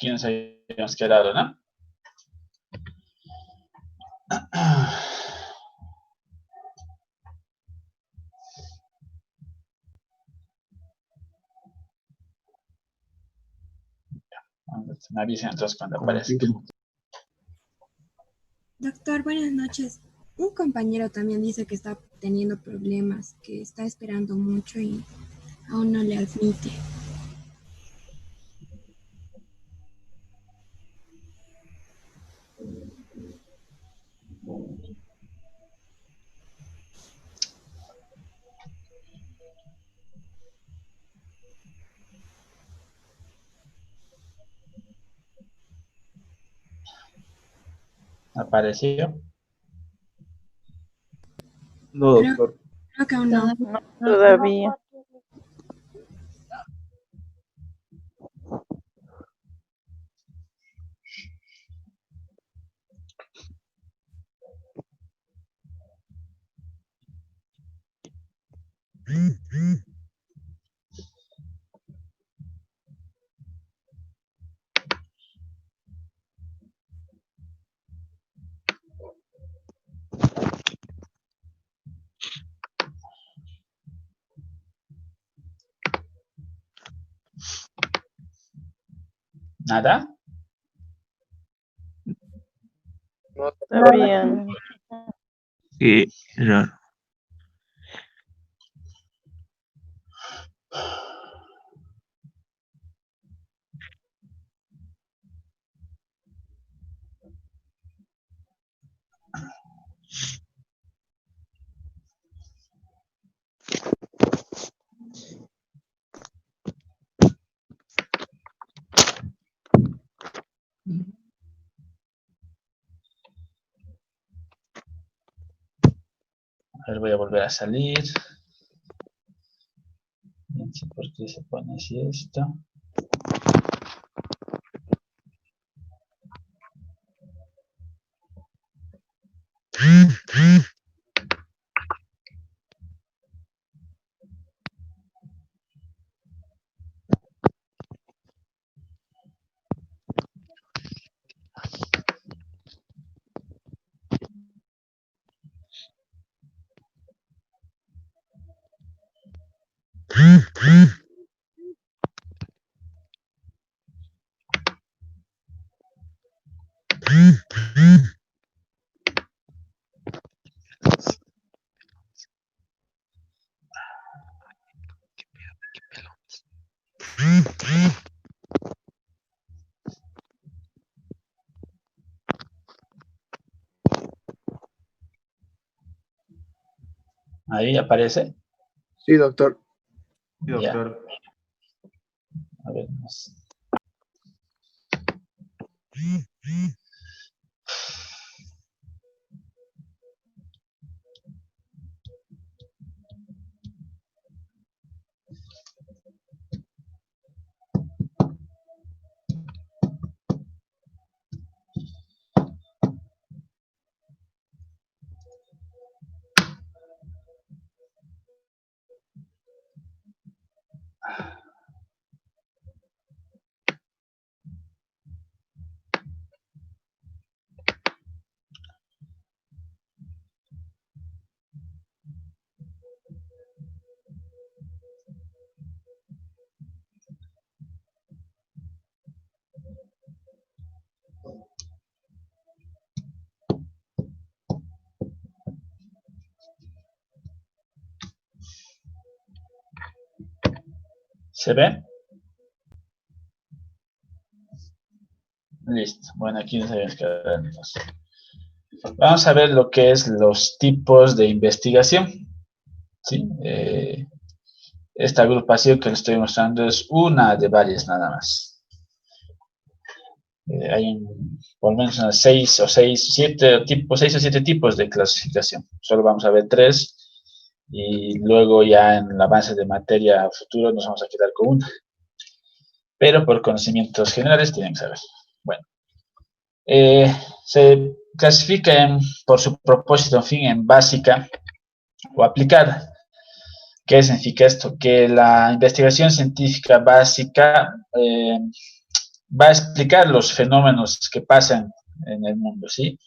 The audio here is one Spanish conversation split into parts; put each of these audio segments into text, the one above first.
Aquí nos habíamos quedado, ¿no? Me avisen entonces cuando aparezca. Doctor, buenas noches. Un compañero también dice que está teniendo problemas, que está esperando mucho y aún no le admite. ¿Apareció? No, doctor. Creo que aún no. No, todavía. ¿Nada? Todavía. Qué raro. A ver, voy a volver a salir. No sé por qué se pone así esto. Ahí aparece. Sí, doctor. Sí, doctor. A ver, no sé. ¿Se ve? Listo. Bueno, aquí nos habíamos quedado entonces. Vamos a ver lo que es los tipos de investigación. ¿Sí? Esta agrupación que les estoy mostrando es una de varias nada más. Hay por lo menos unas 6 o 7 tipos de clasificación. Solo vamos a ver 3 y luego ya en el avance de materia futuro nos vamos a quedar con una. Pero por conocimientos generales tienen que saber. Bueno, se clasifica por su propósito, en fin, en básica o aplicada. ¿Qué significa esto? Que la investigación científica básica va a explicar los fenómenos que pasan en el mundo, ¿sí?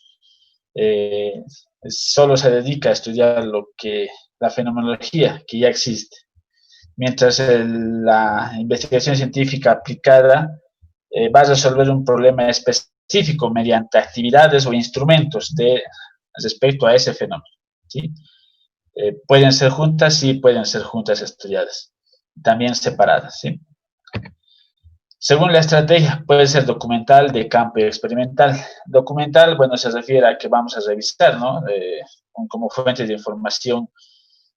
Solo se dedica a estudiar la fenomenología que ya existe, mientras la investigación científica aplicada va a resolver un problema específico mediante actividades o instrumentos respecto a ese fenómeno, ¿sí? Pueden ser juntas, sí, pueden ser juntas estudiadas, también separadas, ¿sí? Según la estrategia, puede ser documental, de campo y experimental. Documental, bueno, se refiere a que vamos a revisar, ¿no? Como fuente de información,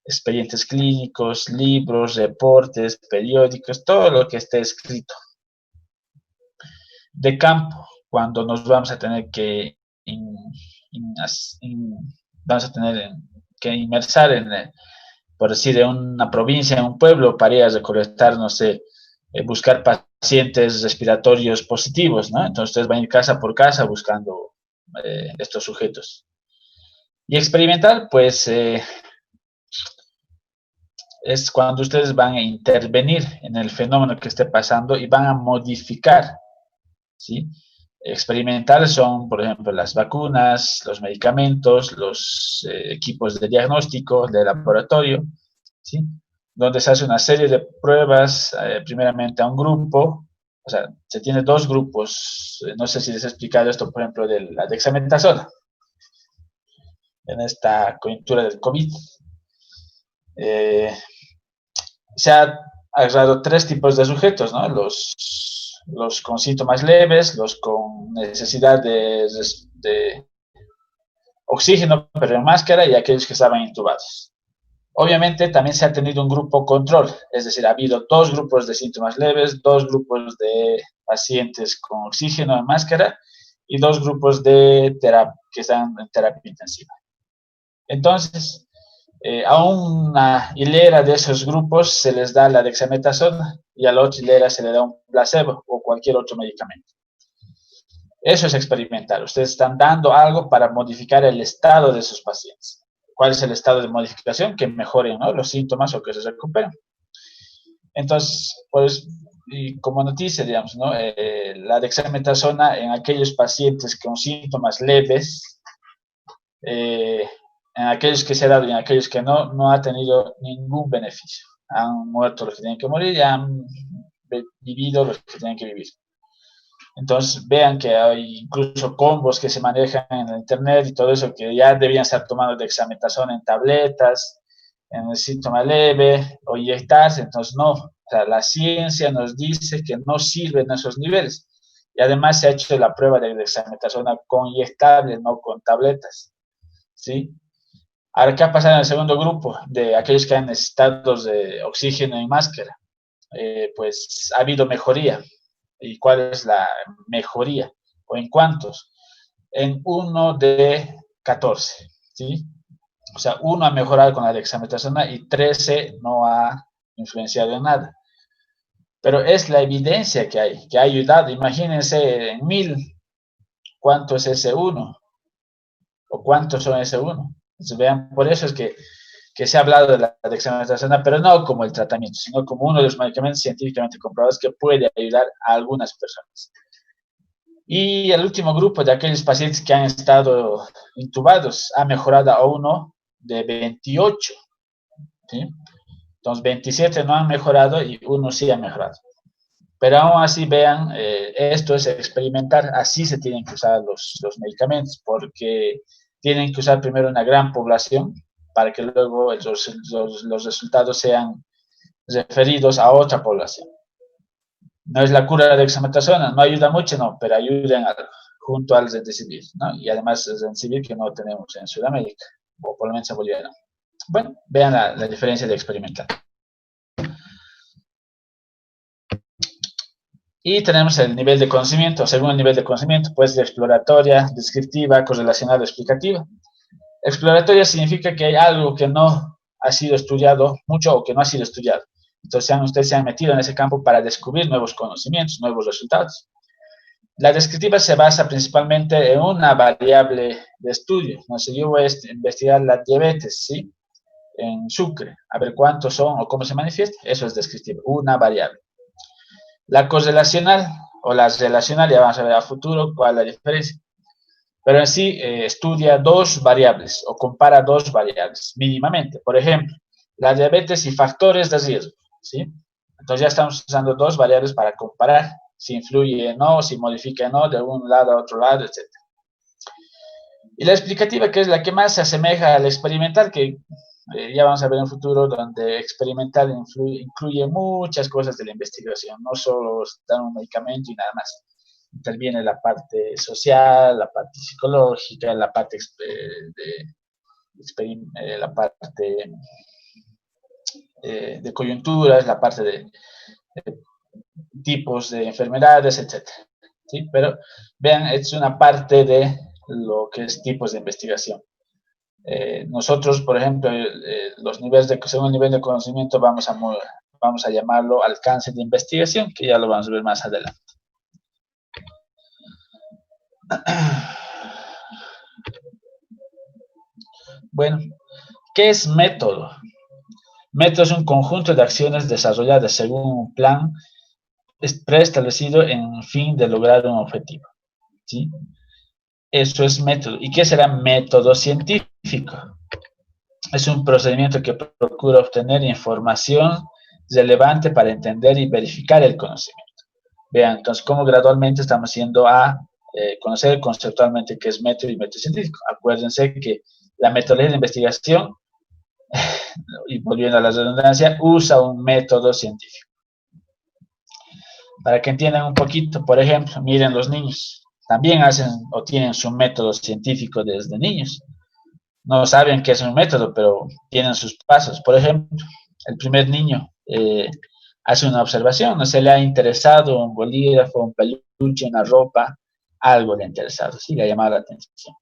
expedientes clínicos, libros, reportes, periódicos, todo lo que esté escrito. De campo, cuando nos vamos a tener que inmersar por decir, de una provincia, en un pueblo, para ir a recolectar, no sé, buscar pacientes respiratorios positivos, ¿no? Entonces ustedes van a ir casa por casa buscando estos sujetos. Y experimental, pues, es cuando ustedes van a intervenir en el fenómeno que esté pasando y van a modificar, ¿sí? Experimentales son, por ejemplo, las vacunas, los medicamentos, los equipos de diagnóstico, de laboratorio, ¿sí? Donde se hace una serie de pruebas, primeramente a un grupo, o sea, se tiene dos grupos, no sé si les he explicado esto, por ejemplo, de la dexametasona, en esta coyuntura del COVID. Se ha agarrado tres tipos de sujetos, ¿no? Los con síntomas leves, los con necesidad de oxígeno, pero en máscara, y aquellos que estaban intubados. Obviamente también se ha tenido un grupo control, es decir, ha habido dos grupos de síntomas leves, dos grupos de pacientes con oxígeno en máscara y dos grupos que están en terapia intensiva. Entonces, a una hilera de esos grupos se les da la dexametasona y a la otra hilera se le da un placebo o cualquier otro medicamento. Eso es experimental. Ustedes están dando algo para modificar el estado de sus pacientes. ¿Cuál es el estado de modificación? Que mejoren, ¿no?, los síntomas o que se recuperen. Entonces, pues, y como noticia, digamos, ¿no?, la dexametasona en aquellos pacientes con síntomas leves, en aquellos que se ha dado y en aquellos que no ha tenido ningún beneficio. Han muerto los que tienen que morir y han vivido los que tienen que vivir. Entonces, vean que hay incluso combos que se manejan en el internet y todo eso, que ya debían estar tomando dexametasona en tabletas, en el síntoma leve, o inyectarse. Entonces, no. O sea, la ciencia nos dice que no sirven esos niveles. Y además se ha hecho la prueba de dexametasona con inyectables, no con tabletas, ¿sí? Ahora, ¿qué ha pasado en el segundo grupo? De aquellos que han necesitado de oxígeno y máscara. Pues ha habido mejoría. ¿Y cuál es la mejoría? ¿O en cuántos? En 1 de 14, ¿sí? O sea, 1 ha mejorado con la dexametasona y 13 no ha influenciado en nada. Pero es la evidencia que ha ayudado. Imagínense en 1000, ¿cuánto es ese 1? ¿O cuántos son ese 1? Entonces, vean, por eso es que se ha hablado de la dexametasona, pero no como el tratamiento, sino como uno de los medicamentos científicamente comprobados que puede ayudar a algunas personas. Y el último grupo de aquellos pacientes que han estado intubados ha mejorado a 1 de 28, ¿sí? Entonces, 27 no han mejorado y 1 sí ha mejorado. Pero aún así, vean, esto es experimentar, así se tienen que usar los medicamentos, porque tienen que usar primero una gran población para que luego los resultados sean referidos a otra población. No es la cura de la dexametasona, no ayuda mucho, no, pero ayudan junto al remdesivir, ¿no? Y además el remdesivir que no tenemos en Sudamérica, o por lo menos en Bolivia, ¿no? Bueno, vean la diferencia de experimental. Y tenemos el nivel de conocimiento. Según el nivel de conocimiento, puede ser exploratoria, descriptiva, correlacional o explicativa. Exploratoria significa que hay algo que no ha sido estudiado mucho o que no ha sido estudiado. Entonces, ustedes se han metido en ese campo para descubrir nuevos conocimientos, nuevos resultados. La descriptiva se basa principalmente en una variable de estudio. No sé, yo voy a investigar la diabetes, ¿sí?, en Sucre, a ver cuántos son o cómo se manifiesta. Eso es descriptivo, una variable. La correlacional, o las relacional, ya vamos a ver a futuro cuál es la diferencia. Pero en sí estudia dos variables o compara dos variables mínimamente. Por ejemplo, la diabetes y factores de riesgo, ¿sí? Entonces ya estamos usando dos variables para comparar si influye o no, si modifica o no, de un lado a otro lado, etc. Y la explicativa, que es la que más se asemeja al experimental, que ya vamos a ver en el futuro, donde experimental incluye muchas cosas de la investigación, no solo dar un medicamento y nada más. Interviene la parte social, la parte psicológica, la parte de coyunturas, la parte de tipos de enfermedades, etc. ¿Sí? Pero vean, es una parte de lo que es tipos de investigación. Nosotros, por ejemplo, los niveles según el nivel de conocimiento vamos a llamarlo alcance de investigación, que ya lo vamos a ver más adelante. Bueno, ¿qué es método? Método es un conjunto de acciones desarrolladas según un plan preestablecido en fin de lograr un objetivo, ¿sí? Eso es método. ¿Y qué será método científico? Es un procedimiento que procura obtener información relevante para entender y verificar el conocimiento. Vean, entonces, cómo gradualmente estamos yendo a conocer conceptualmente qué es método y método científico. Acuérdense que la metodología de investigación, y volviendo a la redundancia, usa un método científico. Para que entiendan un poquito, por ejemplo, miren los niños. También hacen o tienen su método científico desde niños. No saben qué es un método, pero tienen sus pasos. Por ejemplo, el primer niño hace una observación, no se le ha interesado un bolígrafo, un peluche, una ropa, algo le ha interesado, sí, le ha llamado la atención.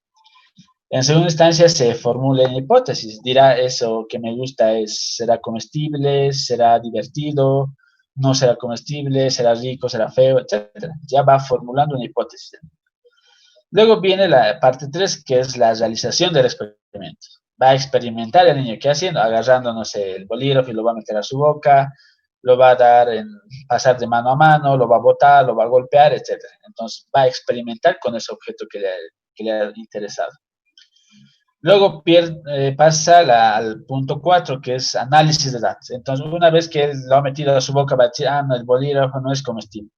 En segunda instancia se formula una hipótesis, dirá eso que me gusta será comestible, será divertido, no será comestible, será rico, será feo, etc. Ya va formulando una hipótesis. Luego viene la parte 3, que es la realización del experimento. Va a experimentar el niño, ¿qué haciendo? Agarrando, no sé, el bolígrafo y lo va a meter a su boca, lo va a dar pasar de mano a mano, lo va a botar, lo va a golpear, etc. Entonces va a experimentar con ese objeto que le ha interesado. Luego pasa al punto 4, que es análisis de datos. Entonces, una vez que él lo ha metido a su boca, va a decir, no, el bolígrafo no es comestible.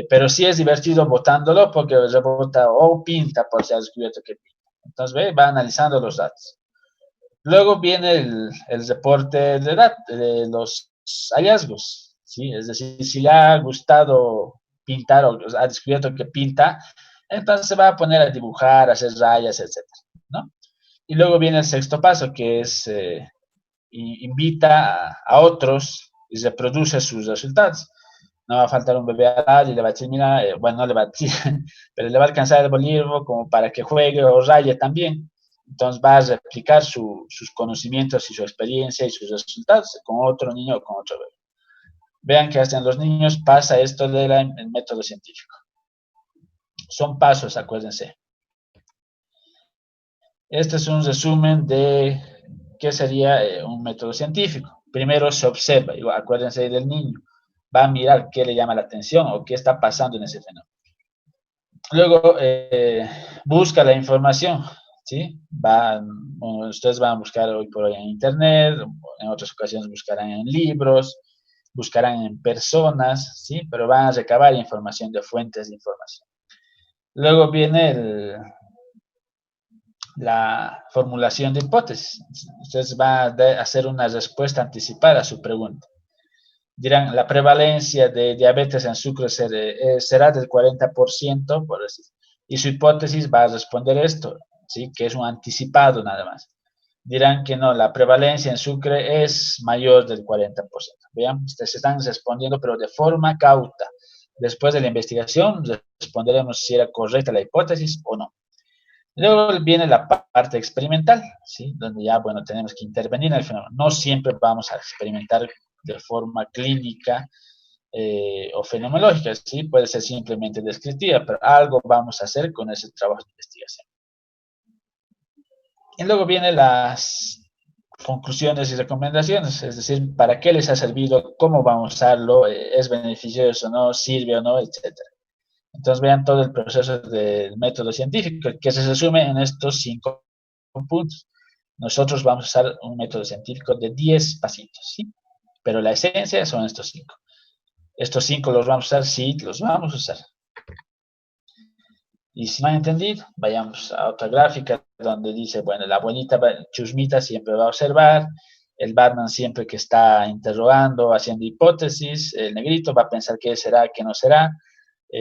Pero sí es divertido botándolo porque rebota o pinta por si ha descubierto que pinta. Entonces, va analizando los datos. Luego viene el reporte de los hallazgos, ¿sí? Es decir, si le ha gustado pintar o ha descubierto que pinta, entonces se va a poner a dibujar, a hacer rayas, etc., ¿no? Y luego viene el sexto paso, que es invita a otros y reproduce sus resultados. No va a faltar un bebé al lado y le va a decir, mira, bueno, no le va a decir, pero le va a alcanzar el bolígrafo como para que juegue o raye también. Entonces va a replicar sus conocimientos y su experiencia y sus resultados con otro niño o con otro bebé. Vean que hasta en los niños pasa esto del método científico. Son pasos, acuérdense. Este es un resumen de qué sería un método científico. Primero se observa, acuérdense del niño, va a mirar qué le llama la atención o qué está pasando en ese fenómeno. Luego busca la información, ¿sí? Ustedes van a buscar hoy por hoy en internet, en otras ocasiones buscarán en libros, buscarán en personas, ¿sí? Pero van a recabar información de fuentes de información. Luego viene la formulación de hipótesis. Ustedes van a hacer una respuesta anticipada a su pregunta. Dirán, la prevalencia de diabetes en sucre será del 40%, por decir. Y su hipótesis va a responder esto, ¿sí? Que es un anticipado nada más. Dirán que no, la prevalencia en sucre es mayor del 40%. Vean, ustedes están respondiendo, pero de forma cauta. Después de la investigación, responderemos si era correcta la hipótesis o no. Luego viene la parte experimental, ¿sí? Donde ya, bueno, tenemos que intervenir en el fenómeno. No siempre vamos a experimentar de forma clínica o fenomenológica, ¿sí? Puede ser simplemente descriptiva, pero algo vamos a hacer con ese trabajo de investigación. Y luego vienen las conclusiones y recomendaciones, es decir, para qué les ha servido, cómo vamos a usarlo, es beneficioso o no, sirve o no, etcétera. Entonces vean todo el proceso del método científico, que se resume en estos 5 puntos. Nosotros vamos a usar un método científico de 10 pasitos, ¿sí? Pero la esencia son estos 5. Estos 5 los vamos a usar, sí, los vamos a usar. Y si no han entendido, vayamos a otra gráfica donde dice, bueno, la abuelita chusmita siempre va a observar, el Batman siempre que está interrogando, haciendo hipótesis, el negrito va a pensar qué será, qué no será.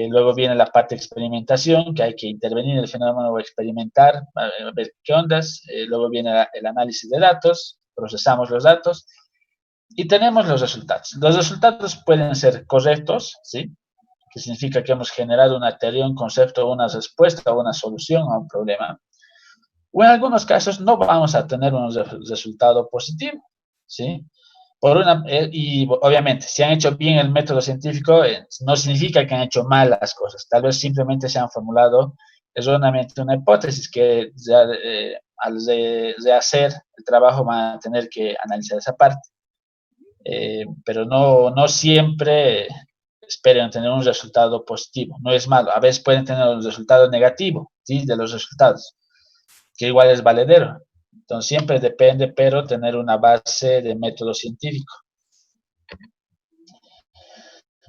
Luego viene la parte de experimentación, que hay que intervenir en el fenómeno o experimentar, a ver qué ondas. Luego viene el análisis de datos, procesamos los datos y tenemos los resultados. Los resultados pueden ser correctos, ¿sí? Que significa que hemos generado una teoría, un concepto, una respuesta o una solución a un problema. O en algunos casos no vamos a tener un resultado positivo, ¿sí? Y obviamente, si han hecho bien el método científico, no significa que han hecho mal las cosas. Tal vez simplemente se han formulado erróneamente una hipótesis que al rehacer el trabajo van a tener que analizar esa parte. Pero no siempre esperen tener un resultado positivo. No es malo. A veces pueden tener un resultado negativo, ¿sí? De los resultados, que igual es valedero. Entonces siempre depende, pero tener una base de método científico.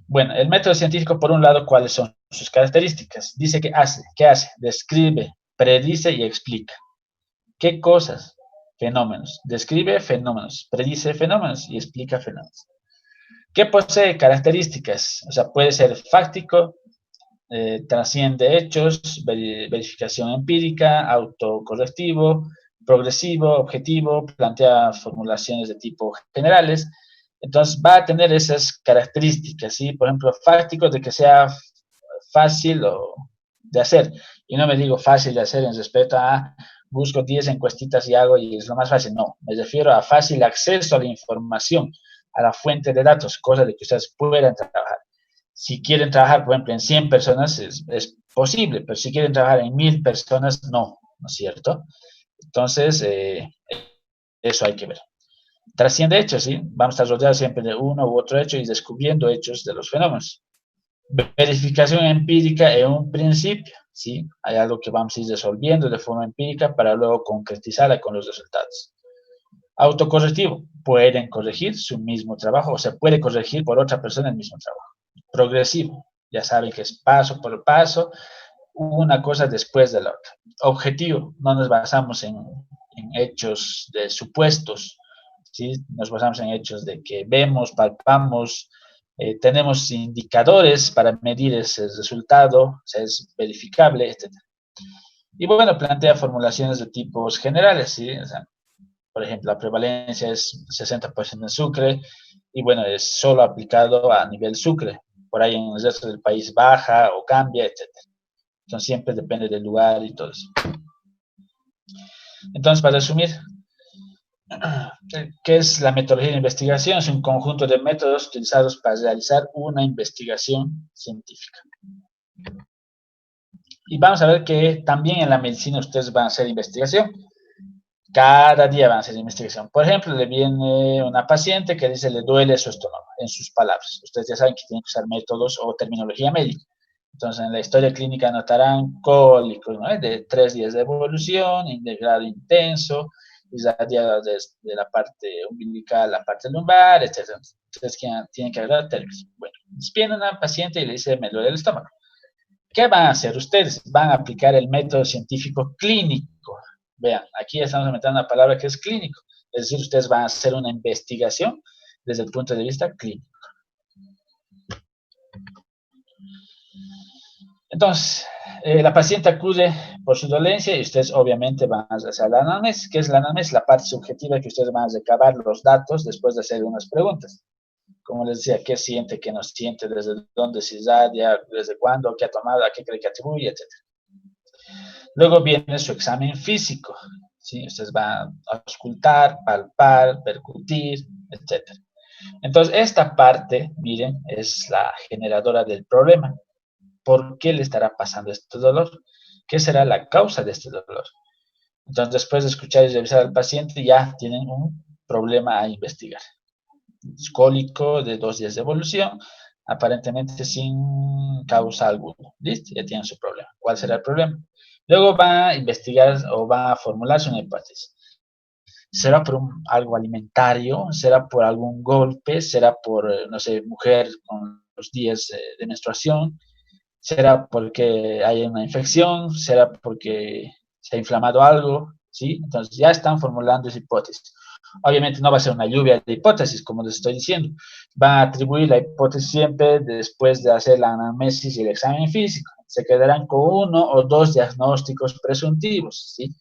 Bueno, el método científico, por un lado, ¿cuáles son sus características? Dice que hace, ¿qué hace? Describe, predice y explica. ¿Qué cosas? Fenómenos. Describe fenómenos, predice fenómenos y explica fenómenos. ¿Qué posee? Características. O sea, puede ser fáctico, trasciende hechos, verificación empírica, autocorrectivo, progresivo, objetivo, plantea formulaciones de tipo generales. Entonces va a tener esas características, ¿sí? Por ejemplo, fáctico, de que sea fácil de hacer. Y no me digo fácil de hacer en respecto a busco 10 encuestitas y hago y es lo más fácil. No, me refiero a fácil acceso a la información, a la fuente de datos, cosa de que ustedes puedan trabajar. Si quieren trabajar, por ejemplo, en 100 personas, es posible, pero si quieren trabajar en 1000 personas, no es cierto? Entonces, eso hay que ver. Trasciende hechos, ¿sí? Vamos a estar rodeados siempre de uno u otro hecho y descubriendo hechos de los fenómenos. Verificación empírica en un principio, ¿sí? Hay algo que vamos a ir resolviendo de forma empírica para luego concretizarla con los resultados. Autocorrectivo, pueden corregir su mismo trabajo o se puede corregir por otra persona el mismo trabajo. Progresivo, ya saben que es paso por paso, una cosa después de la otra. Objetivo, no nos basamos en hechos de supuestos, ¿sí? Nos basamos en hechos de que vemos, palpamos, tenemos indicadores para medir ese resultado, o sea, es verificable, etc. Y bueno, plantea formulaciones de tipos generales, ¿sí? O sea, por ejemplo, la prevalencia es 60% en Sucre y bueno, es solo aplicado a nivel Sucre. Por ahí en el resto del país baja o cambia, etc. Entonces siempre depende del lugar y todo eso. Entonces, para resumir, ¿qué es la metodología de investigación? Es un conjunto de métodos utilizados para realizar una investigación científica. Y vamos a ver que también en la medicina ustedes van a hacer investigación. Cada día van a hacer investigación. Por ejemplo, le viene una paciente que dice le duele su estómago, en sus palabras. Ustedes ya saben que tienen que usar métodos o terminología médica. Entonces, en la historia clínica anotarán cólicos, ¿no? De 3 días de evolución, de grado intenso, irradiado de la parte umbilical a la parte lumbar, etc. Ustedes tienen que agregar términos. Bueno, viene una paciente y le dice me duele el estómago. ¿Qué van a hacer ustedes? Van a aplicar el método científico clínico. Vean, aquí estamos metiendo una palabra que es clínico. Es decir, ustedes van a hacer una investigación desde el punto de vista clínico. Entonces, la paciente acude por su dolencia y ustedes obviamente van a hacer la anamnesis. ¿Qué es la anamnesis? La parte subjetiva que ustedes van a recabar los datos después de hacer unas preguntas. Como les decía, ¿qué siente, qué no siente, desde dónde se irradia, desde cuándo, qué ha tomado, a qué cree que atribuye, etcétera? Luego viene su examen físico, ¿sí? Ustedes van a auscultar, palpar, percutir, etc. Entonces, esta parte, miren, es la generadora del problema. ¿Por qué le estará pasando este dolor? ¿Qué será la causa de este dolor? Entonces, después de escuchar y revisar al paciente, ya tienen un problema a investigar. Cólico de 2 días de evolución, aparentemente sin causa alguna. ¿Listo? Ya tienen su problema. ¿Cuál será el problema? Luego va a investigar o va a formularse una hipótesis. ¿Será por algo alimentario? ¿Será por algún golpe? ¿Será por, no sé, mujer con los días de menstruación? ¿Será porque hay una infección? ¿Será porque se ha inflamado algo? ¿Sí? Entonces ya están formulando esa hipótesis. Obviamente no va a ser una lluvia de hipótesis, como les estoy diciendo. Van a atribuir la hipótesis siempre después de hacer la anamnesis y el examen físico. Se quedarán con 1 o 2 diagnósticos presuntivos, ¿sí?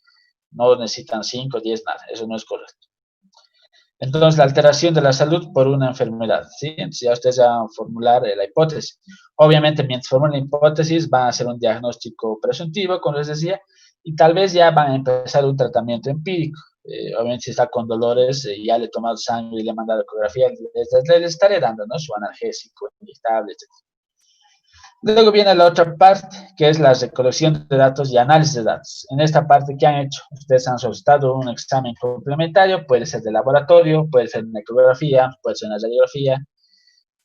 No necesitan 5, 10, nada. Eso no es correcto. Entonces, la alteración de la salud por una enfermedad, ¿sí? Entonces, ya ustedes van a formular la hipótesis. Obviamente, mientras formulan la hipótesis, van a hacer un diagnóstico presuntivo, como les decía, y tal vez ya van a empezar un tratamiento empírico. Obviamente, si está con dolores, ya le he tomado sangre y le he mandado ecografía, le estaré dando, ¿no? Su analgésico, inyectable, etc. Luego viene la otra parte, que es la recolección de datos y análisis de datos. En esta parte, ¿qué han hecho? Ustedes han solicitado un examen complementario, puede ser de laboratorio, puede ser una ecografía, puede ser una radiografía,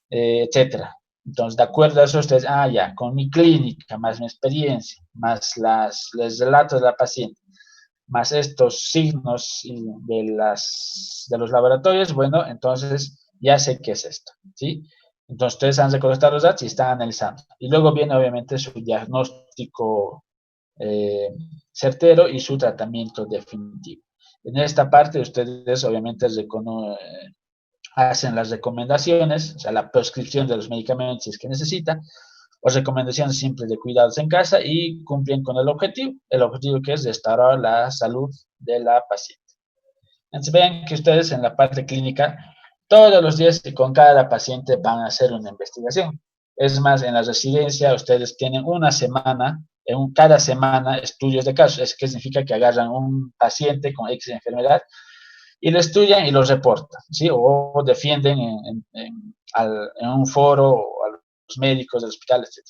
etcétera. Entonces, de acuerdo a eso, ustedes, ya, con mi clínica, más mi experiencia, más los relatos de la paciente, más estos signos de los laboratorios, bueno, entonces ya sé qué es esto, ¿sí? Entonces, ustedes han recolectado los datos y están analizando. Y luego viene, obviamente, su diagnóstico certero y su tratamiento definitivo. En esta parte, ustedes, obviamente, hacen las recomendaciones, o sea, la prescripción de los medicamentos si es que necesitan, o recomendaciones simples de cuidados en casa y cumplen con el objetivo que es restaurar la salud de la paciente. Entonces, vean que ustedes en la parte clínica, todos los días y con cada paciente van a hacer una investigación. Es más, en la residencia ustedes tienen una semana, cada semana estudios de casos. ¿Eso qué significa? Que agarran un paciente con X enfermedad y lo estudian y lo reportan, ¿sí? O defienden en un foro a los médicos del hospital, etc.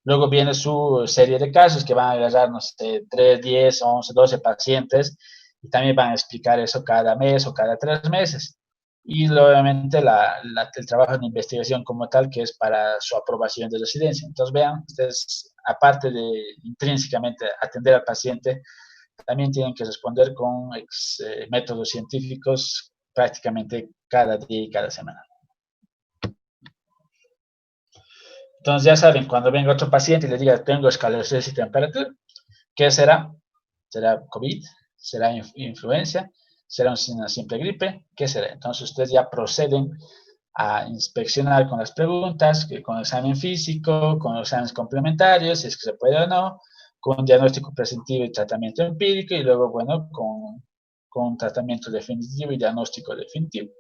Luego viene su serie de casos que van a agarrar, no sé, 3, 10, 11, 12 pacientes y también van a explicar eso cada mes o cada 3 meses. Y obviamente el trabajo de investigación como tal, que es para su aprobación de residencia. Entonces, vean, ustedes, aparte de intrínsecamente atender al paciente, también tienen que responder con métodos científicos prácticamente cada día y cada semana. Entonces ya saben, cuando venga otro paciente y le diga tengo escalofríos y temperatura, ¿qué será? ¿Será COVID? ¿Será influenza? ¿Será una simple gripe? ¿Qué será? Entonces ustedes ya proceden a inspeccionar con las preguntas, con el examen físico, con los exámenes complementarios, si es que se puede o no, con un diagnóstico preventivo y tratamiento empírico, y luego, bueno, con un tratamiento definitivo y diagnóstico definitivo.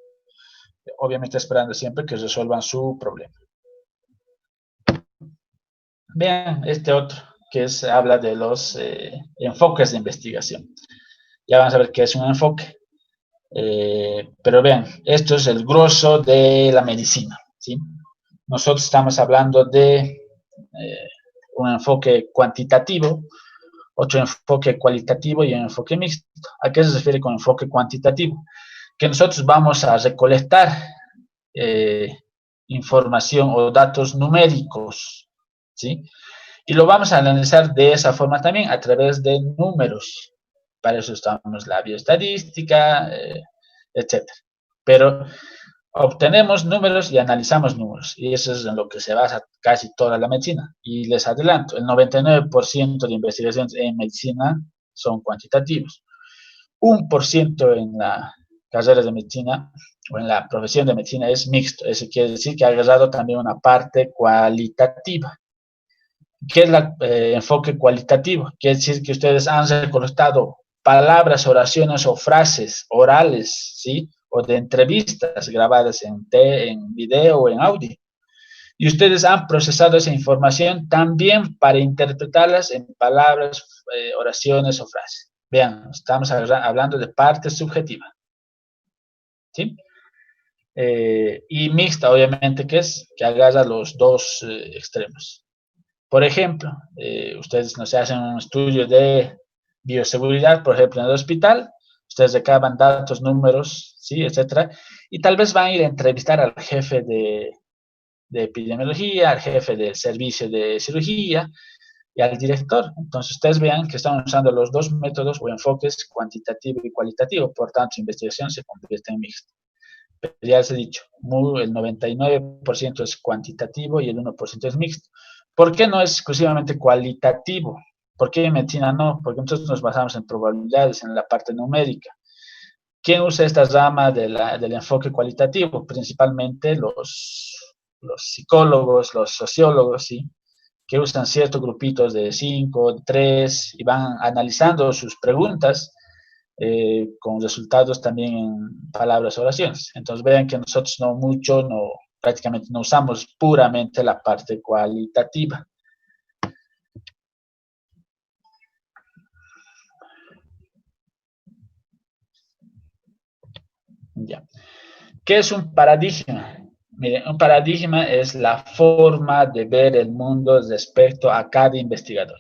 Obviamente esperando siempre que resuelvan su problema. Vean este otro, que habla de los enfoques de investigación. Ya vamos a ver qué es un enfoque. Pero vean, esto es el grosso de la medicina, ¿sí? Nosotros estamos hablando de un enfoque cuantitativo, otro enfoque cualitativo y un enfoque mixto. ¿A qué se refiere con enfoque cuantitativo? Que nosotros vamos a recolectar información o datos numéricos, ¿sí? Y lo vamos a analizar de esa forma también, a través de números. Para eso estamos la bioestadística, etc. Pero obtenemos números y analizamos números. Y eso es en lo que se basa casi toda la medicina. Y les adelanto, el 99% de investigaciones en medicina son cuantitativos. 1% en la carrera de medicina o en la profesión de medicina es mixto. Eso quiere decir que ha agarrado también una parte cualitativa. ¿Qué es el enfoque cualitativo? Quiere decir que ustedes han recolectado palabras, oraciones o frases orales, ¿sí? O de entrevistas grabadas en video o en audio. Y ustedes han procesado esa información también para interpretarlas en palabras, oraciones o frases. Vean, estamos hablando de parte subjetiva, ¿sí? Y mixta, obviamente, que es que agarra los dos extremos. Por ejemplo, ustedes nos hacen un estudio de bioseguridad, por ejemplo, en el hospital, ustedes recaban datos, números, ¿sí? Etcétera, y tal vez van a ir a entrevistar al jefe de epidemiología, al jefe del servicio de cirugía y al director. Entonces, ustedes vean que están usando los dos métodos o enfoques cuantitativo y cualitativo, por tanto, su investigación se convierte en mixta. Pero ya les he dicho, el 99% es cuantitativo y el 1% es mixto. ¿Por qué no es exclusivamente cualitativo? ¿Por qué en medicina no? Porque nosotros nos basamos en probabilidades, en la parte numérica. ¿Quién usa esta rama del enfoque cualitativo? Principalmente los psicólogos, los sociólogos, ¿sí? Que usan ciertos grupitos de 5, 3 y van analizando sus preguntas con resultados también en palabras o oraciones. Entonces vean que nosotros prácticamente no usamos puramente la parte cualitativa. Ya. ¿Qué es un paradigma? Miren, un paradigma es la forma de ver el mundo respecto a cada investigador.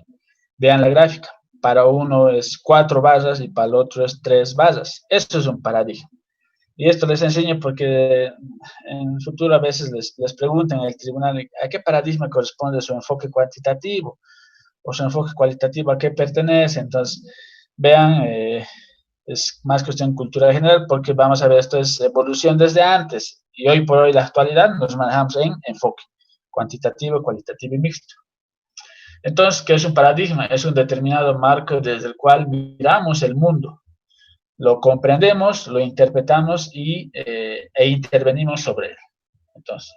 Vean la gráfica. Para uno es 4 barras y para el otro es 3 barras. Esto es un paradigma. Y esto les enseño porque en el futuro a veces les preguntan en el tribunal a qué paradigma corresponde su enfoque cuantitativo o su enfoque cualitativo, a qué pertenece. Entonces, vean, es más cuestión cultural general porque vamos a ver, esto es evolución desde antes y hoy por hoy la actualidad nos manejamos en enfoque cuantitativo, cualitativo y mixto. Entonces, ¿qué es un paradigma? Es un determinado marco desde el cual miramos el mundo, lo comprendemos, lo interpretamos e intervenimos sobre él. Entonces,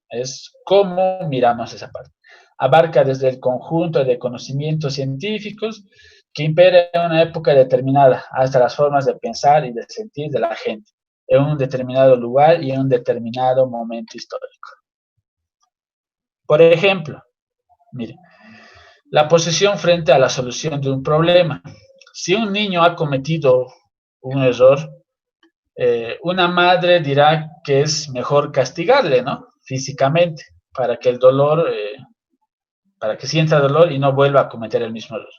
es cómo miramos esa parte. Abarca desde el conjunto de conocimientos científicos que impera en una época determinada, hasta las formas de pensar y de sentir de la gente, en un determinado lugar y en un determinado momento histórico. Por ejemplo, mire, la posición frente a la solución de un problema. Si un niño ha cometido un error, una madre dirá que es mejor castigarle, ¿no? Físicamente, para que el dolor, para que sienta dolor y no vuelva a cometer el mismo error.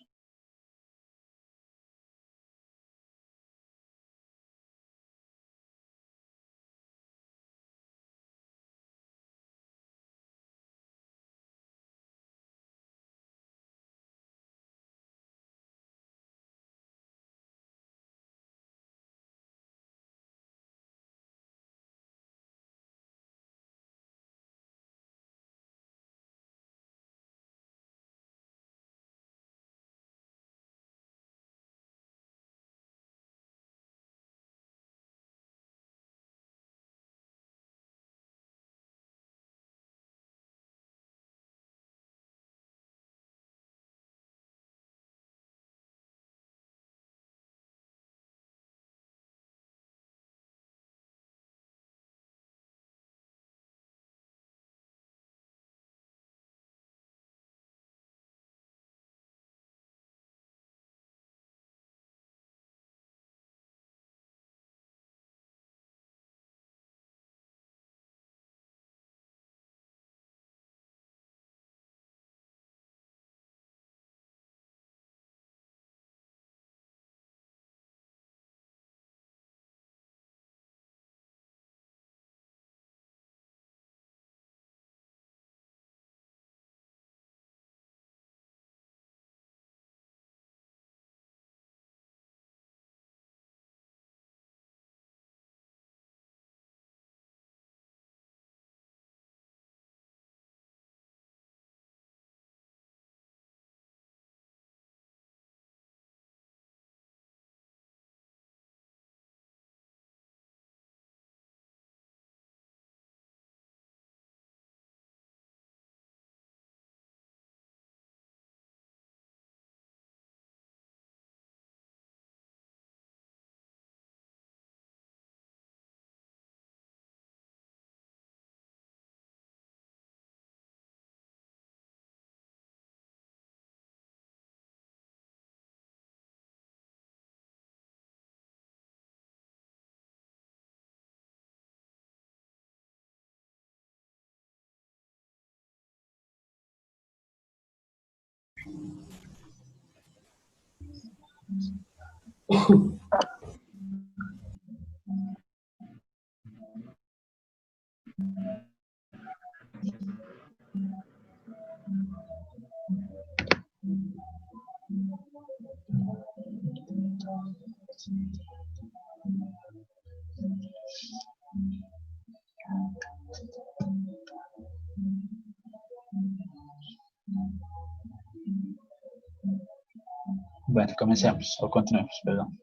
Bueno, comencemos, o continuemos, perdón.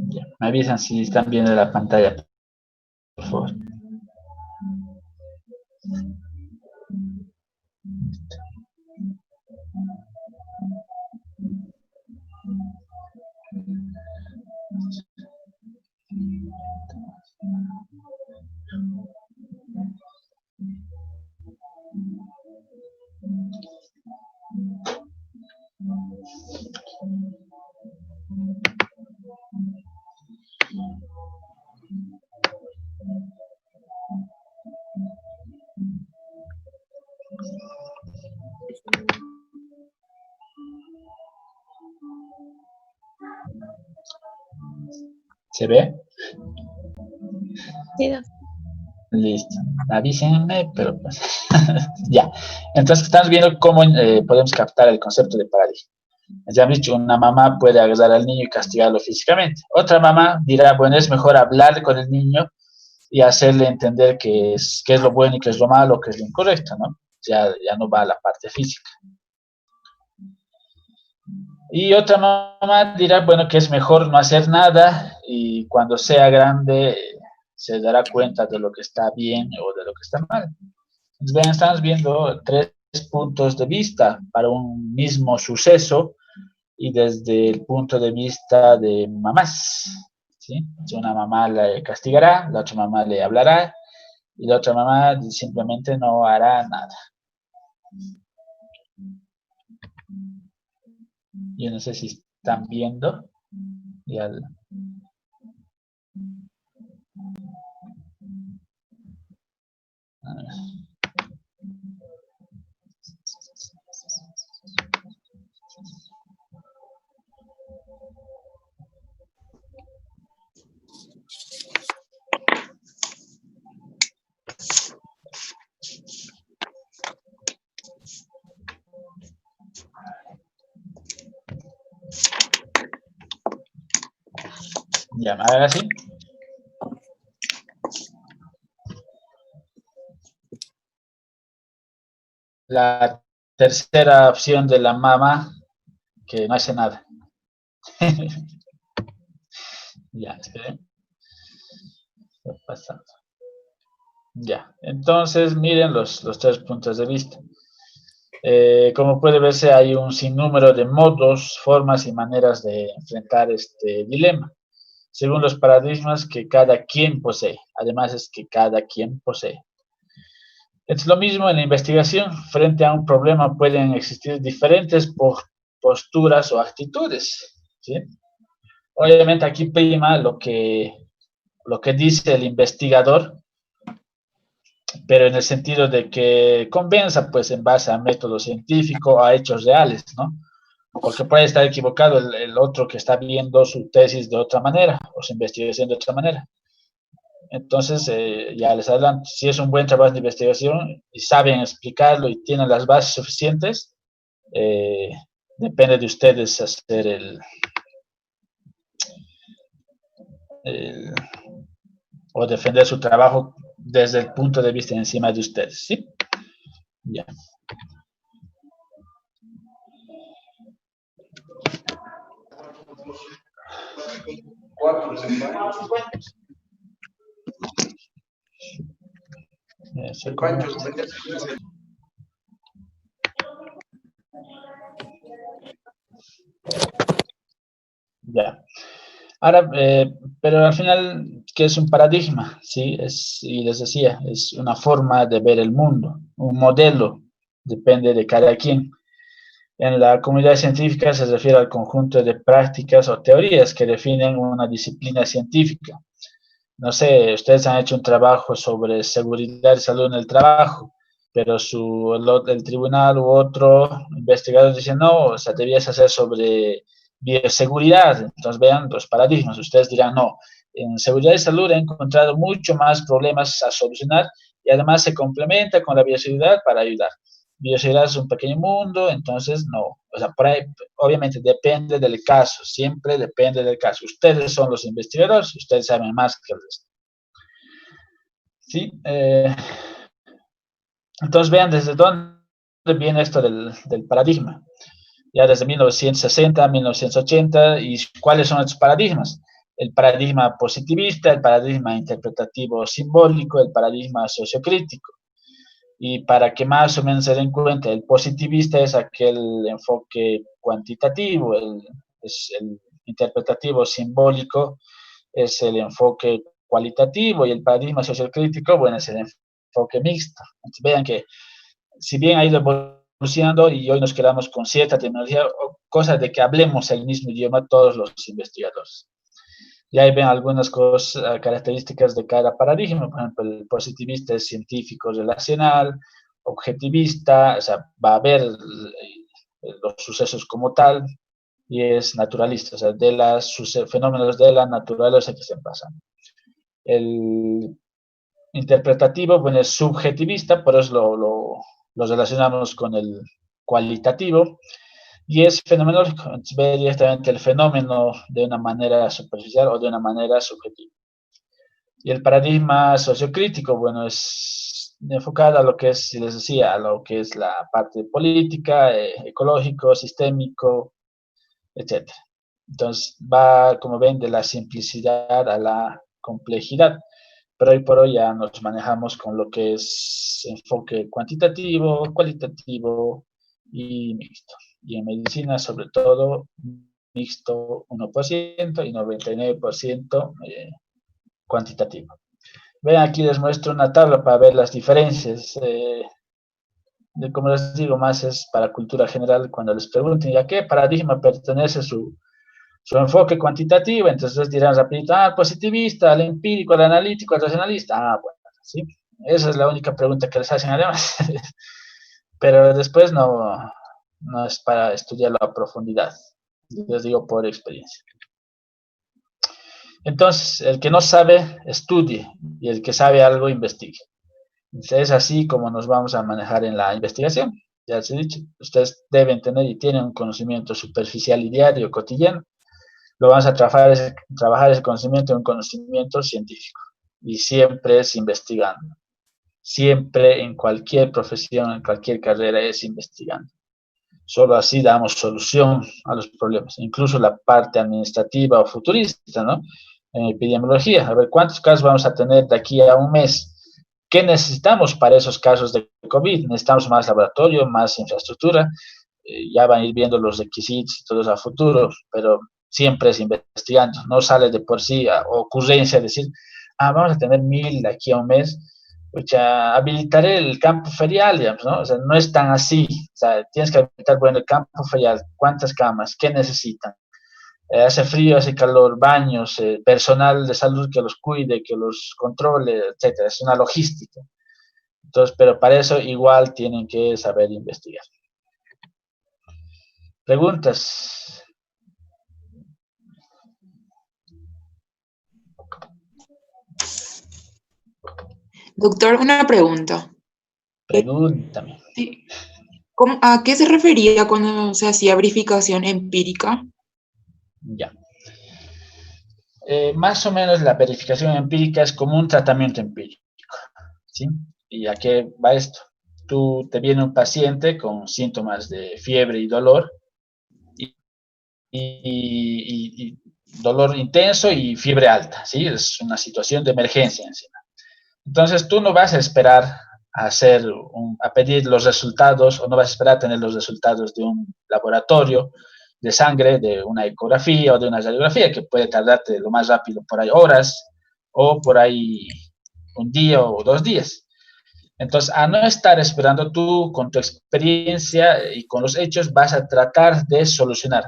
Ya, me avisan si están viendo la pantalla, por favor. ¿Se ve? Sí, Listo. Avísenme, pero pues ya. Entonces estamos viendo cómo podemos captar el concepto de paradigma. Ya hemos dicho, una mamá puede agarrar al niño y castigarlo físicamente. Otra mamá dirá, bueno, es mejor hablar con el niño y hacerle entender qué es lo bueno y qué es lo malo, qué es lo incorrecto, ¿no? Ya no va a la parte física. Y otra mamá dirá, bueno, que es mejor no hacer nada y cuando sea grande se dará cuenta de lo que está bien o de lo que está mal. Entonces, vean, estamos viendo 3 puntos de vista para un mismo suceso y desde el punto de vista de mamás, ¿sí? Una mamá le castigará, la otra mamá le hablará y la otra mamá simplemente no hará nada. Yo no sé si están viendo. Ya. Ya, ahora sí. La tercera opción de la mamá, que no hace nada. Ya, esperen. Está pasando. Ya, entonces miren los 3 puntos de vista. Como puede verse, hay un sinnúmero de modos, formas y maneras de enfrentar este dilema, según los paradigmas que cada quien posee. Además es que cada quien posee. Es lo mismo en la investigación. Frente a un problema pueden existir diferentes posturas o actitudes, ¿sí? Obviamente aquí prima lo que dice el investigador, pero en el sentido de que convenza, pues, en base a método científico, a hechos reales, ¿no? Porque puede estar equivocado el otro que está viendo su tesis de otra manera, o su investigación de otra manera. Entonces, ya les adelanto, si es un buen trabajo de investigación y saben explicarlo y tienen las bases suficientes, depende de ustedes hacer o defender su trabajo desde el punto de vista encima de ustedes, ¿sí? Ya. Ya. Ahora, pero al final, ¿qué es un paradigma? ¿Sí? Y les decía, es una forma de ver el mundo, un modelo, depende de cada quien. En la comunidad científica se refiere al conjunto de prácticas o teorías que definen una disciplina científica. no sé, ustedes han hecho un trabajo sobre seguridad y salud en el trabajo, pero el tribunal u otro investigador dice, no, o sea, debías hacer sobre bioseguridad. Entonces vean los paradigmas. Ustedes dirán, no, en seguridad y salud he encontrado mucho más problemas a solucionar y además se complementa con la bioseguridad para ayudar. Bioseguridad es un pequeño mundo, entonces no. O sea, por ahí, obviamente depende del caso, siempre depende del caso. Ustedes son los investigadores, ustedes saben más que el resto. ¿Sí? Entonces vean desde dónde viene esto del paradigma. Ya desde 1960, 1980, y cuáles son estos paradigmas. El paradigma positivista, el paradigma interpretativo simbólico, el paradigma sociocrítico. Y para que más o menos se den cuenta, el positivista es aquel enfoque cuantitativo, es el interpretativo simbólico es el enfoque cualitativo y el paradigma sociocrítico, bueno, es el enfoque mixto. Entonces, vean que si bien ha ido evolucionando y hoy nos quedamos con cierta tecnología, cosas de que hablemos el mismo idioma todos los investigadores. Y ahí ven algunas cosas, características de cada paradigma. Por ejemplo, el positivista es científico relacional, objetivista, o sea, va a ver los sucesos como tal, y es naturalista, o sea, de los fenómenos de la naturaleza que estén pasando. El interpretativo, bueno, es subjetivista, por eso lo relacionamos con el cualitativo, y es fenomenológico, ve directamente el fenómeno de una manera superficial o de una manera subjetiva. Y el paradigma sociocrítico, bueno, es enfocado a lo que es, si les decía, a lo que es la parte política, ecológico, sistémico, etc. Entonces va, como ven, de la simplicidad a la complejidad, pero hoy por hoy ya nos manejamos con lo que es enfoque cuantitativo, cualitativo y mixto. Y en medicina, sobre todo, mixto 1% y 99% cuantitativo. Ven, aquí les muestro una tabla para ver las diferencias. Como les digo, más es para cultura general cuando les pregunten, ¿y a qué paradigma pertenece su enfoque cuantitativo? Entonces dirán rapidito, al positivista, al empírico, al analítico, al racionalista. Bueno, sí. Esa es la única pregunta que les hacen además. Pero después no es para estudiarlo a profundidad. Les digo por experiencia. Entonces, el que no sabe, estudie, y el que sabe algo, investigue. Es así como nos vamos a manejar en la investigación. Ya les he dicho, ustedes deben tener y tienen un conocimiento superficial y diario, cotidiano. Lo vamos a trabajar ese conocimiento en un conocimiento científico. Y siempre es investigando. Siempre en cualquier profesión, en cualquier carrera es investigando. Solo así damos solución a los problemas. Incluso la parte administrativa o futurista, ¿no? En epidemiología. A ver, ¿cuántos casos vamos a tener de aquí a un mes? ¿Qué necesitamos para esos casos de COVID? Necesitamos más laboratorio, más infraestructura. Ya van a ir viendo los requisitos y todo eso a futuro, pero siempre es investigando. No sale de por sí a ocurrencia decir, vamos a tener 1000 de aquí a un mes, habilitaré el campo ferial, digamos, ¿no? O sea, no es tan así. O sea, tienes que habilitar, bueno, el campo ferial, ¿cuántas camas? ¿Qué necesitan? Hace frío, hace calor, baños, personal de salud que los cuide, que los controle, etcétera. Es una logística. Entonces, pero para eso igual tienen que saber investigar. ¿Preguntas? Doctor, una pregunta. Pregúntame. Sí. ¿A qué se refería cuando se hacía verificación empírica? Ya. Más o menos la verificación empírica es como un tratamiento empírico, ¿sí? ¿Y a qué va esto? Te viene un paciente con síntomas de fiebre y dolor, y dolor intenso y fiebre alta, ¿sí? Es una situación de emergencia encima. Entonces, tú no vas a esperar a pedir los resultados, o no vas a esperar a tener los resultados de un laboratorio de sangre, de una ecografía o de una radiografía, que puede tardarte lo más rápido por ahí horas, o por ahí un día o 2 días. Entonces, a no estar esperando, tú con tu experiencia y con los hechos vas a tratar de solucionar.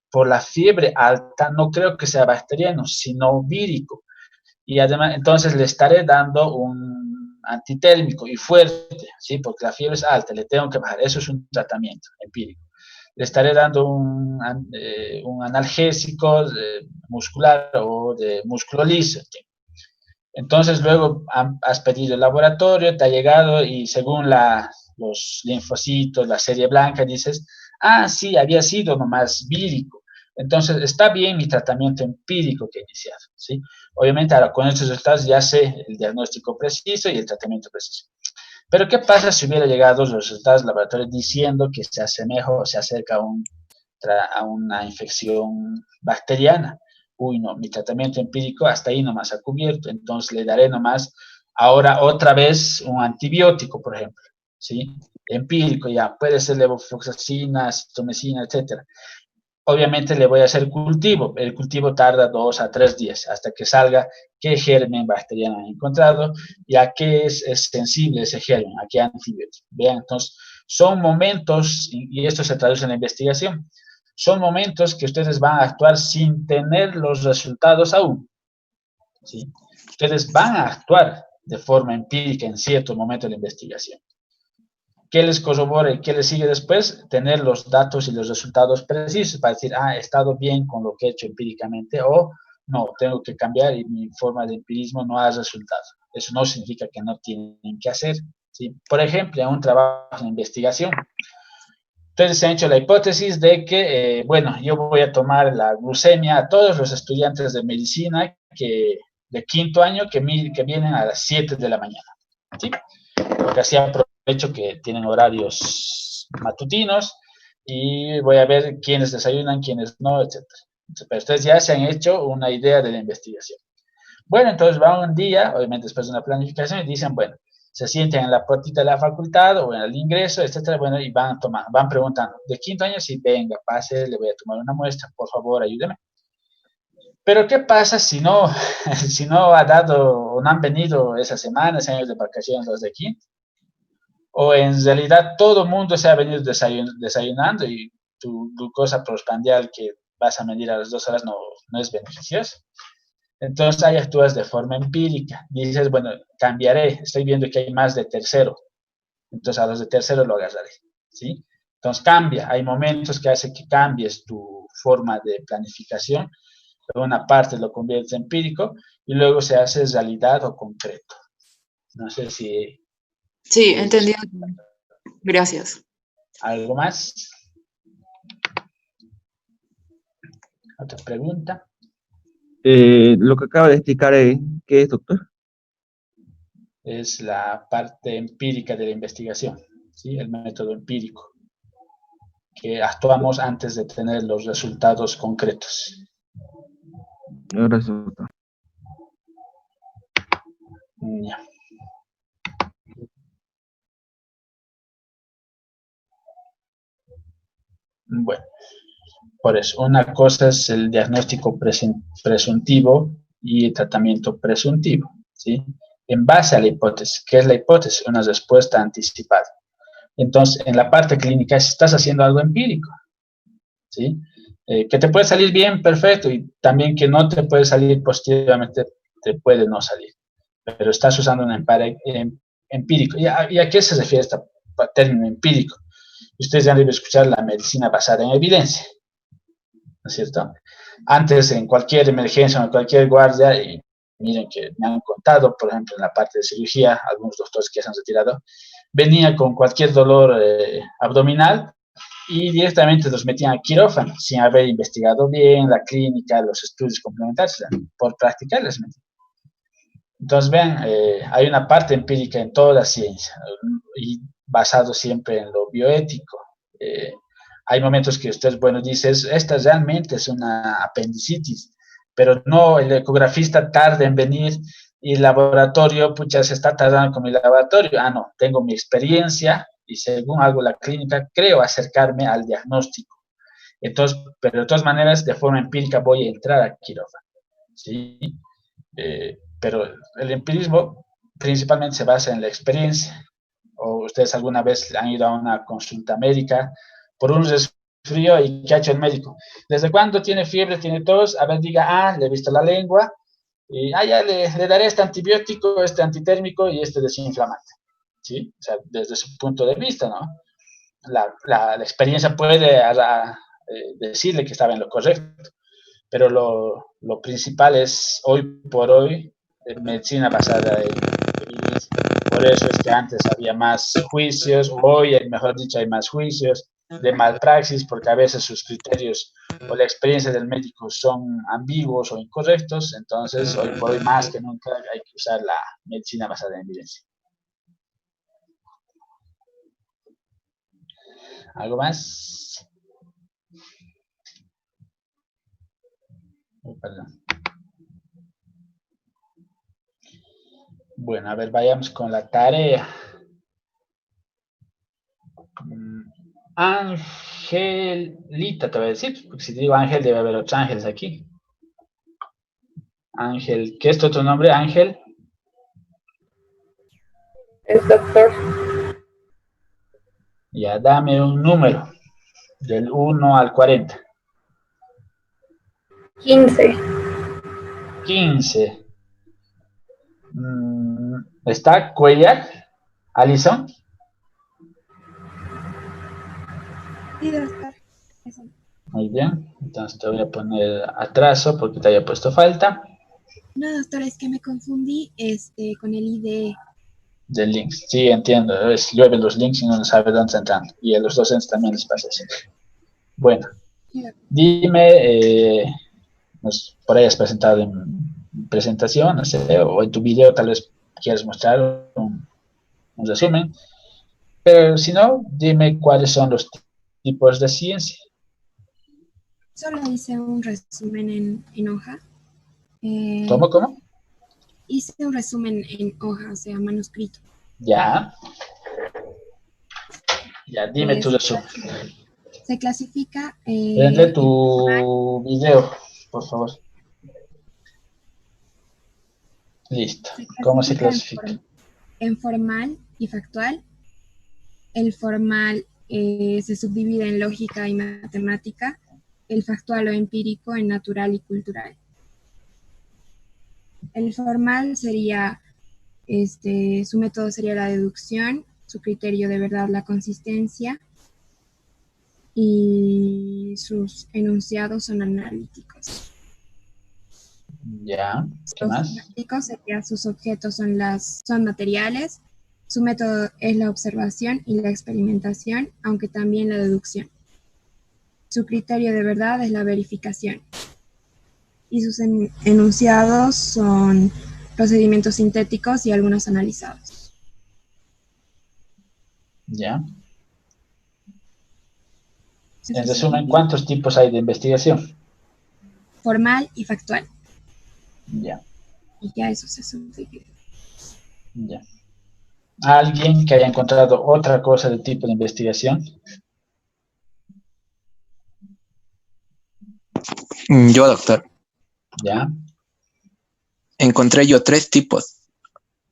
Por la fiebre alta no creo que sea bacteriano, sino vírico. y además, entonces le estaré dando un antitérmico y fuerte, ¿sí? Porque la fiebre es alta, le tengo que bajar. Eso es un tratamiento empírico. Le estaré dando un analgésico muscular o de músculo liso. Entonces luego has pedido el laboratorio, te ha llegado y según los linfocitos, la serie blanca, dices, ah, sí, había sido nomás vírico. Entonces está bien mi tratamiento empírico que he iniciado, ¿sí? Obviamente ahora con estos resultados ya sé el diagnóstico preciso y el tratamiento preciso. Pero ¿qué pasa si hubiera llegado los resultados del laboratorio diciendo que se asemeja o se acerca a una infección bacteriana? Uy, no, mi tratamiento empírico hasta ahí nomás ha cubierto, entonces le daré nomás ahora otra vez un antibiótico, por ejemplo, ¿sí? Empírico ya, puede ser levofloxacina, citomicina, etcétera. Obviamente le voy a hacer cultivo. El cultivo tarda 2 a 3 días hasta que salga qué germen bacteriano han encontrado y a qué es sensible ese germen, a qué antibiótico. Vean, entonces, son momentos, y esto se traduce en la investigación, son momentos que ustedes van a actuar sin tener los resultados aún, ¿sí? Ustedes van a actuar de forma empírica en cierto momento de la investigación. ¿Qué les corrobora y qué les sigue después? Tener los datos y los resultados precisos para decir, ah, he estado bien con lo que he hecho empíricamente o no, tengo que cambiar y mi forma de empirismo no ha resultado. Eso no significa que no tienen que hacer, ¿sí? Por ejemplo, en un trabajo de investigación, ustedes han hecho la hipótesis de que, bueno, yo voy a tomar la glucemia a todos los estudiantes de medicina de quinto año que vienen a las 7 de la mañana, ¿sí? Porque así aprovecho que tienen horarios matutinos y voy a ver quiénes desayunan, quiénes no, etc. Pero ustedes ya se han hecho una idea de la investigación. Bueno, entonces van un día, obviamente después de una planificación, y dicen, bueno, se sienten en la puertita de la facultad o en el ingreso, etcétera, bueno, y van preguntando, de quinto año, sí, venga, pase, le voy a tomar una muestra, por favor, ayúdeme. Pero ¿qué pasa si no, si no ha dado o no han venido esa semana, ese años de vacaciones los de quinto? O en realidad todo el mundo se ha venido desayunando y tu glucosa postprandial que vas a medir a las 2 horas no es beneficiosa. Entonces ahí actúas de forma empírica. Dices, bueno, cambiaré, estoy viendo que hay más de tercero. Entonces a los de tercero lo agarraré, ¿sí? Entonces cambia, hay momentos que hace que cambies tu forma de planificación. Una parte lo conviertes en empírico y luego se hace realidad o concreto. No sé si... Sí, entendido. Gracias. ¿Algo más? ¿Otra pregunta? Lo que acaba de explicar, ¿qué es, doctor? Es la parte empírica de la investigación, ¿sí? El método empírico, que actuamos antes de tener los resultados concretos. Gracias, doctor. Ya. Bueno, por eso, una cosa es el diagnóstico presuntivo y el tratamiento presuntivo, ¿sí? En base a la hipótesis. ¿Qué es la hipótesis? Una respuesta anticipada. Entonces, en la parte clínica estás haciendo algo empírico, ¿sí? Que te puede salir bien, perfecto, y también que no te puede salir positivamente, te puede no salir. Pero estás usando un empírico. ¿Y a qué se refiere este término empírico? Ustedes ya han debido escuchar la medicina basada en evidencia, ¿no es cierto? Antes, en cualquier emergencia o en cualquier guardia, y miren que me han contado, por ejemplo, en la parte de cirugía, algunos doctores que se han retirado, venía con cualquier dolor abdominal y directamente los metían a quirófano, sin haber investigado bien la clínica, los estudios complementarios, por practicar les metían. Entonces, vean, hay una parte empírica en toda la ciencia y basado siempre en lo bioético. Hay momentos que usted, bueno, dice, esta realmente es una apendicitis, pero no, el ecografista tarda en venir y el laboratorio, pucha, se está tardando con mi laboratorio. Ah, no, tengo mi experiencia y según hago la clínica, creo acercarme al diagnóstico. Entonces, pero de todas maneras, de forma empírica voy a entrar a quirófano, ¿sí? Pero el empirismo principalmente se basa en la experiencia. O ustedes alguna vez han ido a una consulta médica por un resfrío y ¿qué ha hecho el médico? ¿Desde cuándo tiene fiebre, tiene tos? A ver, diga, le he visto la lengua Y ya le daré este antibiótico, este antitérmico y este desinflamante, ¿sí? O sea, desde su punto de vista, ¿no? La experiencia puede decirle que estaba en lo correcto, pero lo principal es, hoy por hoy, medicina basada en evidencia. Por eso es que antes había más juicios, hoy, mejor dicho, hay más juicios de malpraxis, porque a veces sus criterios o la experiencia del médico son ambiguos o incorrectos, entonces hoy por hoy más que nunca hay que usar la medicina basada en evidencia. ¿Algo más? Oh, perdón. Bueno, a ver, vayamos con la tarea. Angelita, te voy a decir, porque si te digo Ángel, debe haber otros ángeles aquí. Ángel, ¿qué es tu nombre, Ángel? Es doctor. Ya, dame un número, del 1 al 40. 15. 15. ¿Está Cuellar? ¿Alison? Sí, debe estar. Eso. Muy bien, entonces te voy a poner atraso porque te haya puesto falta. No, doctora, es que me confundí con el ID. Del link, sí, entiendo. Llueven los links y no sabe dónde está entrando. Y a los docentes también les pasa eso. Bueno, dime, por ahí has presentado en presentación, no sé, o en tu video tal vez quieres mostrar un resumen. Pero si no, dime cuáles son los tipos de ciencia. Solo hice un resumen en hoja. ¿Cómo? Hice un resumen en hoja, o sea, manuscrito. Ya, dime tu resumen. Se clasifica. Prende tu video, por favor. Listo. ¿Cómo se clasifica? En formal y factual. El formal se subdivide en lógica y matemática. El factual o empírico en natural y cultural. El formal sería, su método sería la deducción, su criterio de verdad la consistencia y sus enunciados son analíticos. Ya, ¿qué Los más? analíticos serían, sus objetos son materiales, su método es la observación y la experimentación, aunque también la deducción. Su criterio de verdad es la verificación. Y sus enunciados son procedimientos sintéticos y algunos analizados. Ya. En resumen, ¿cuántos tipos hay de investigación? Formal y factual. Ya. Y ya eso se subdivide. Ya. ¿Alguien que haya encontrado otra cosa de tipo de investigación? Yo, doctor. Ya. Encontré yo 3 tipos.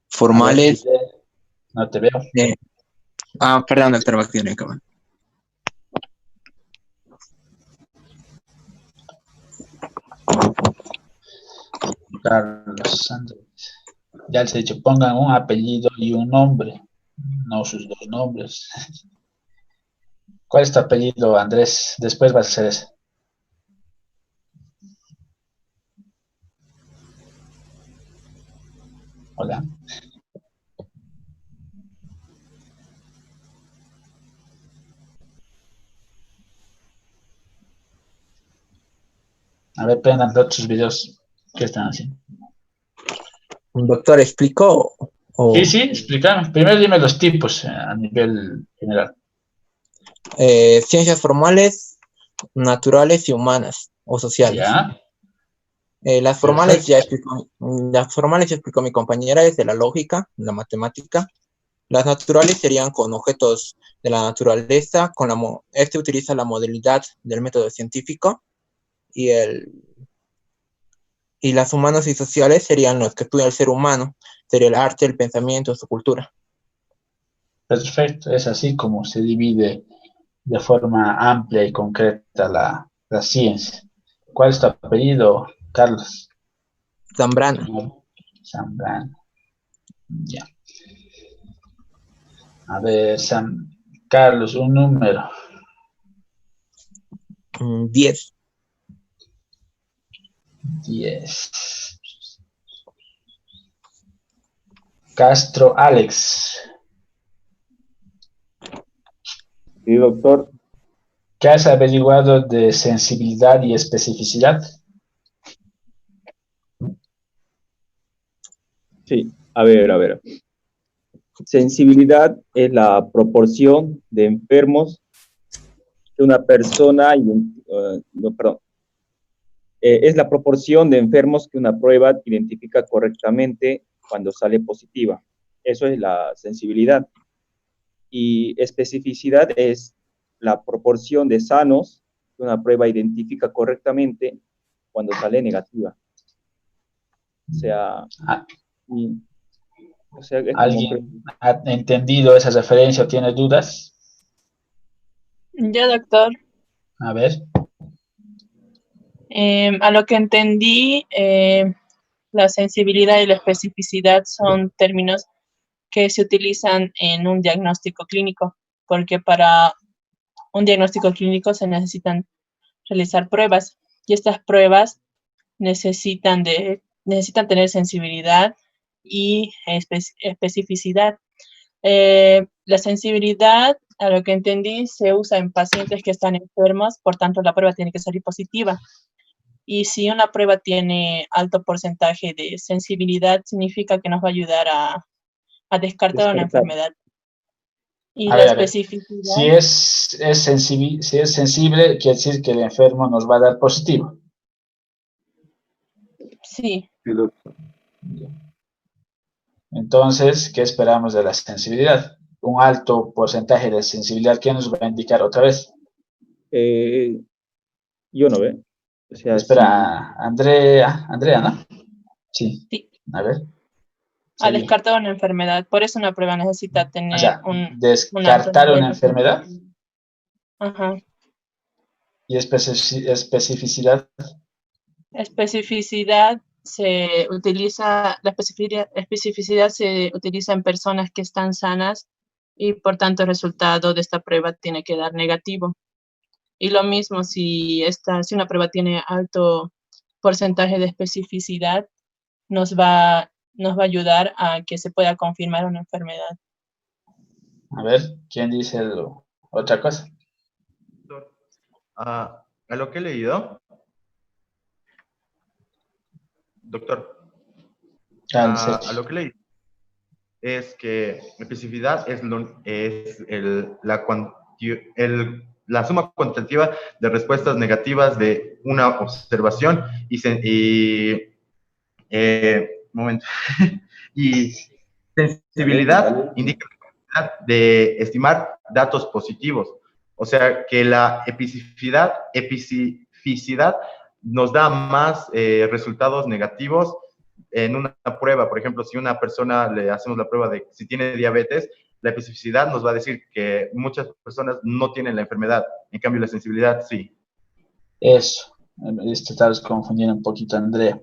Formales. Ver, no te veo. Perdón, doctor Bacteria. Carlos Andrés. Ya les he dicho, pongan un apellido y un nombre, no sus dos nombres. ¿Cuál es tu apellido, Andrés? Después vas a hacer eso. Hola. A ver, prendan otros videos. ¿Qué están haciendo? Doctor, ¿explicó? Sí, explícame. Primero dime los tipos a nivel general. Ciencias formales, naturales y humanas o sociales. Ya. Las formales ya explicó mi compañera, es de la lógica, la matemática. Las naturales serían con objetos de la naturaleza, este utiliza la modalidad del método científico, y las humanas y sociales serían los que estudian el ser humano, sería el arte, el pensamiento, su cultura. Perfecto, es así como se divide de forma amplia y concreta la ciencia. ¿Cuál es tu apellido, Carlos? Zambrana. Zambrana. Ya. A ver, Carlos, un número. 10. 10. Castro Alex. Sí, doctor. ¿Qué has averiguado de sensibilidad y especificidad? Sí, a ver. Sensibilidad es la proporción de enfermos que una persona, es la proporción de enfermos que una prueba identifica correctamente cuando sale positiva. Eso es la sensibilidad. Y especificidad es la proporción de sanos que una prueba identifica correctamente cuando sale negativa. O sea, es como... ¿Alguien ha entendido esa referencia o tiene dudas? Ya, doctor. A ver. A lo que entendí, la sensibilidad y la especificidad son términos que se utilizan en un diagnóstico clínico, porque para un diagnóstico clínico se necesitan realizar pruebas y estas pruebas necesitan tener sensibilidad y especificidad. La sensibilidad, a lo que entendí, se usa en pacientes que están enfermos, por tanto la prueba tiene que salir positiva. Y si una prueba tiene alto porcentaje de sensibilidad, significa que nos va a ayudar a descartar una enfermedad. Y A la ver. especificidad... Si es sensible, quiere decir que el enfermo nos va a dar positivo. Sí. Entonces, ¿qué esperamos de la sensibilidad? Un alto porcentaje de sensibilidad, ¿qué nos va a indicar otra vez? Yo no veo. O sea, espera, Andrea, ¿no? Sí. A ver. A descartar una enfermedad. Por eso una prueba necesita tener descartar una enfermedad. Ajá. ¿Y especificidad? Especificidad se utiliza, la especificidad se utiliza en personas que están sanas y por tanto el resultado de esta prueba tiene que dar negativo. Y lo mismo si una prueba tiene alto porcentaje de especificidad, nos va a ayudar a que se pueda confirmar una enfermedad. A ver, ¿quién dice otra cosa? A lo que he leído, doctor, a lo que leí es que especificidad es la suma cuantitativa de respuestas negativas de una observación y sensibilidad indica la capacidad de estimar datos positivos. O sea que la especificidad nos da más resultados negativos en una prueba. Por ejemplo, si a una persona le hacemos la prueba de si tiene diabetes, la especificidad nos va a decir que muchas personas no tienen la enfermedad. En cambio, la sensibilidad sí. Eso. Estás confundiendo un poquito, Andrea.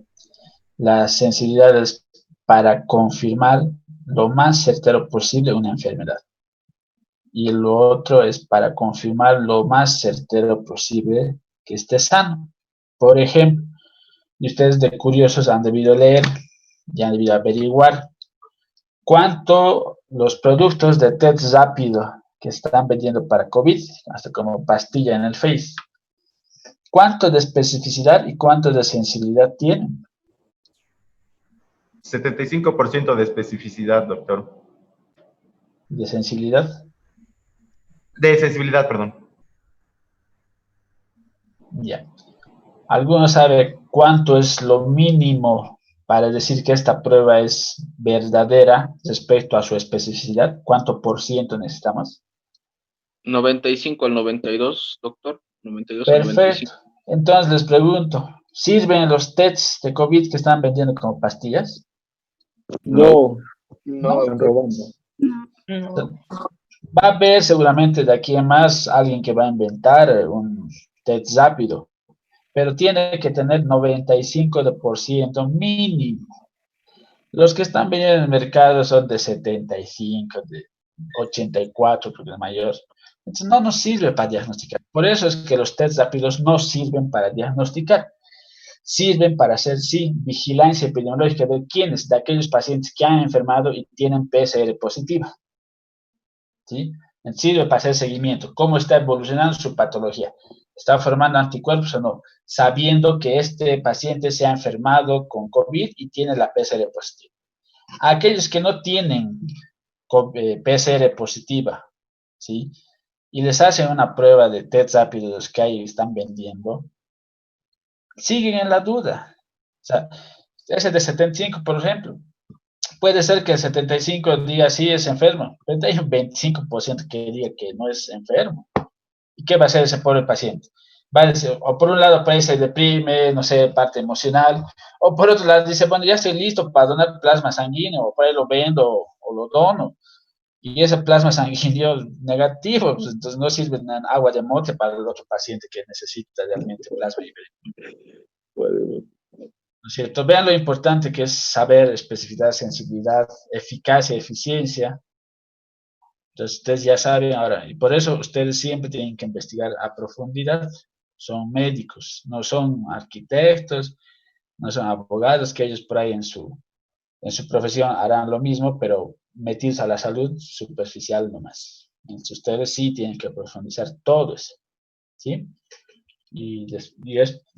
La sensibilidad es para confirmar lo más certero posible una enfermedad. Y lo otro es para confirmar lo más certero posible que esté sano. Por ejemplo, y ustedes de curiosos han debido leer y han debido averiguar cuánto los productos de test rápido que están vendiendo para COVID, hasta como pastilla en el Face, cuánto de especificidad y cuánto de sensibilidad tienen. 75% de especificidad, doctor. ¿De sensibilidad? De sensibilidad, perdón. Ya. ¿Alguno sabe cuánto es lo mínimo para decir que esta prueba es verdadera respecto a su especificidad? ¿Cuánto por ciento necesitamos? 95 al 92, doctor. 92 Perfecto. al 95. Entonces les pregunto, ¿sirven los tests de COVID que están vendiendo como pastillas? No, están robando. No. Va a haber seguramente de aquí en más alguien que va a inventar un test rápido pero tiene que tener 95% mínimo. Los que están vendiendo en el mercado son de 75, de 84, porque es mayor. Entonces no nos sirve para diagnosticar. Por eso es que los test rápidos no sirven para diagnosticar. Sirven para hacer, sí, vigilancia epidemiológica de quiénes, de aquellos pacientes que han enfermado y tienen PCR positiva. ¿Sí? Sirve para hacer seguimiento. ¿Cómo está evolucionando su patología? ¿Está formando anticuerpos o no? Sabiendo que este paciente se ha enfermado con COVID y tiene la PCR positiva. Aquellos que no tienen PCR positiva, ¿sí? Y les hacen una prueba de test rápidos que ahí están vendiendo, siguen en la duda. O sea, ese de 75, por ejemplo, puede ser que el 75 diga sí es enfermo, pero hay un 25% que diga que no es enfermo. ¿Y qué va a hacer ese pobre paciente? Va a decir, o por un lado pues, se deprime, no sé, parte emocional, o por otro lado dice, bueno, ya estoy listo para donar plasma sanguíneo, o por ahí lo vendo o lo dono, y ese plasma sanguíneo negativo, pues, entonces no sirve en agua de mote para el otro paciente que necesita realmente plasma. ¿No es cierto? Vean lo importante que es saber especificidad, sensibilidad, eficacia, eficiencia. Entonces, ustedes ya saben ahora, y por eso ustedes siempre tienen que investigar a profundidad. Son médicos, no son arquitectos, no son abogados, que ellos por ahí en su profesión harán lo mismo, pero metidos a la salud superficial nomás. Entonces, ustedes sí tienen que profundizar todo eso, ¿sí? Y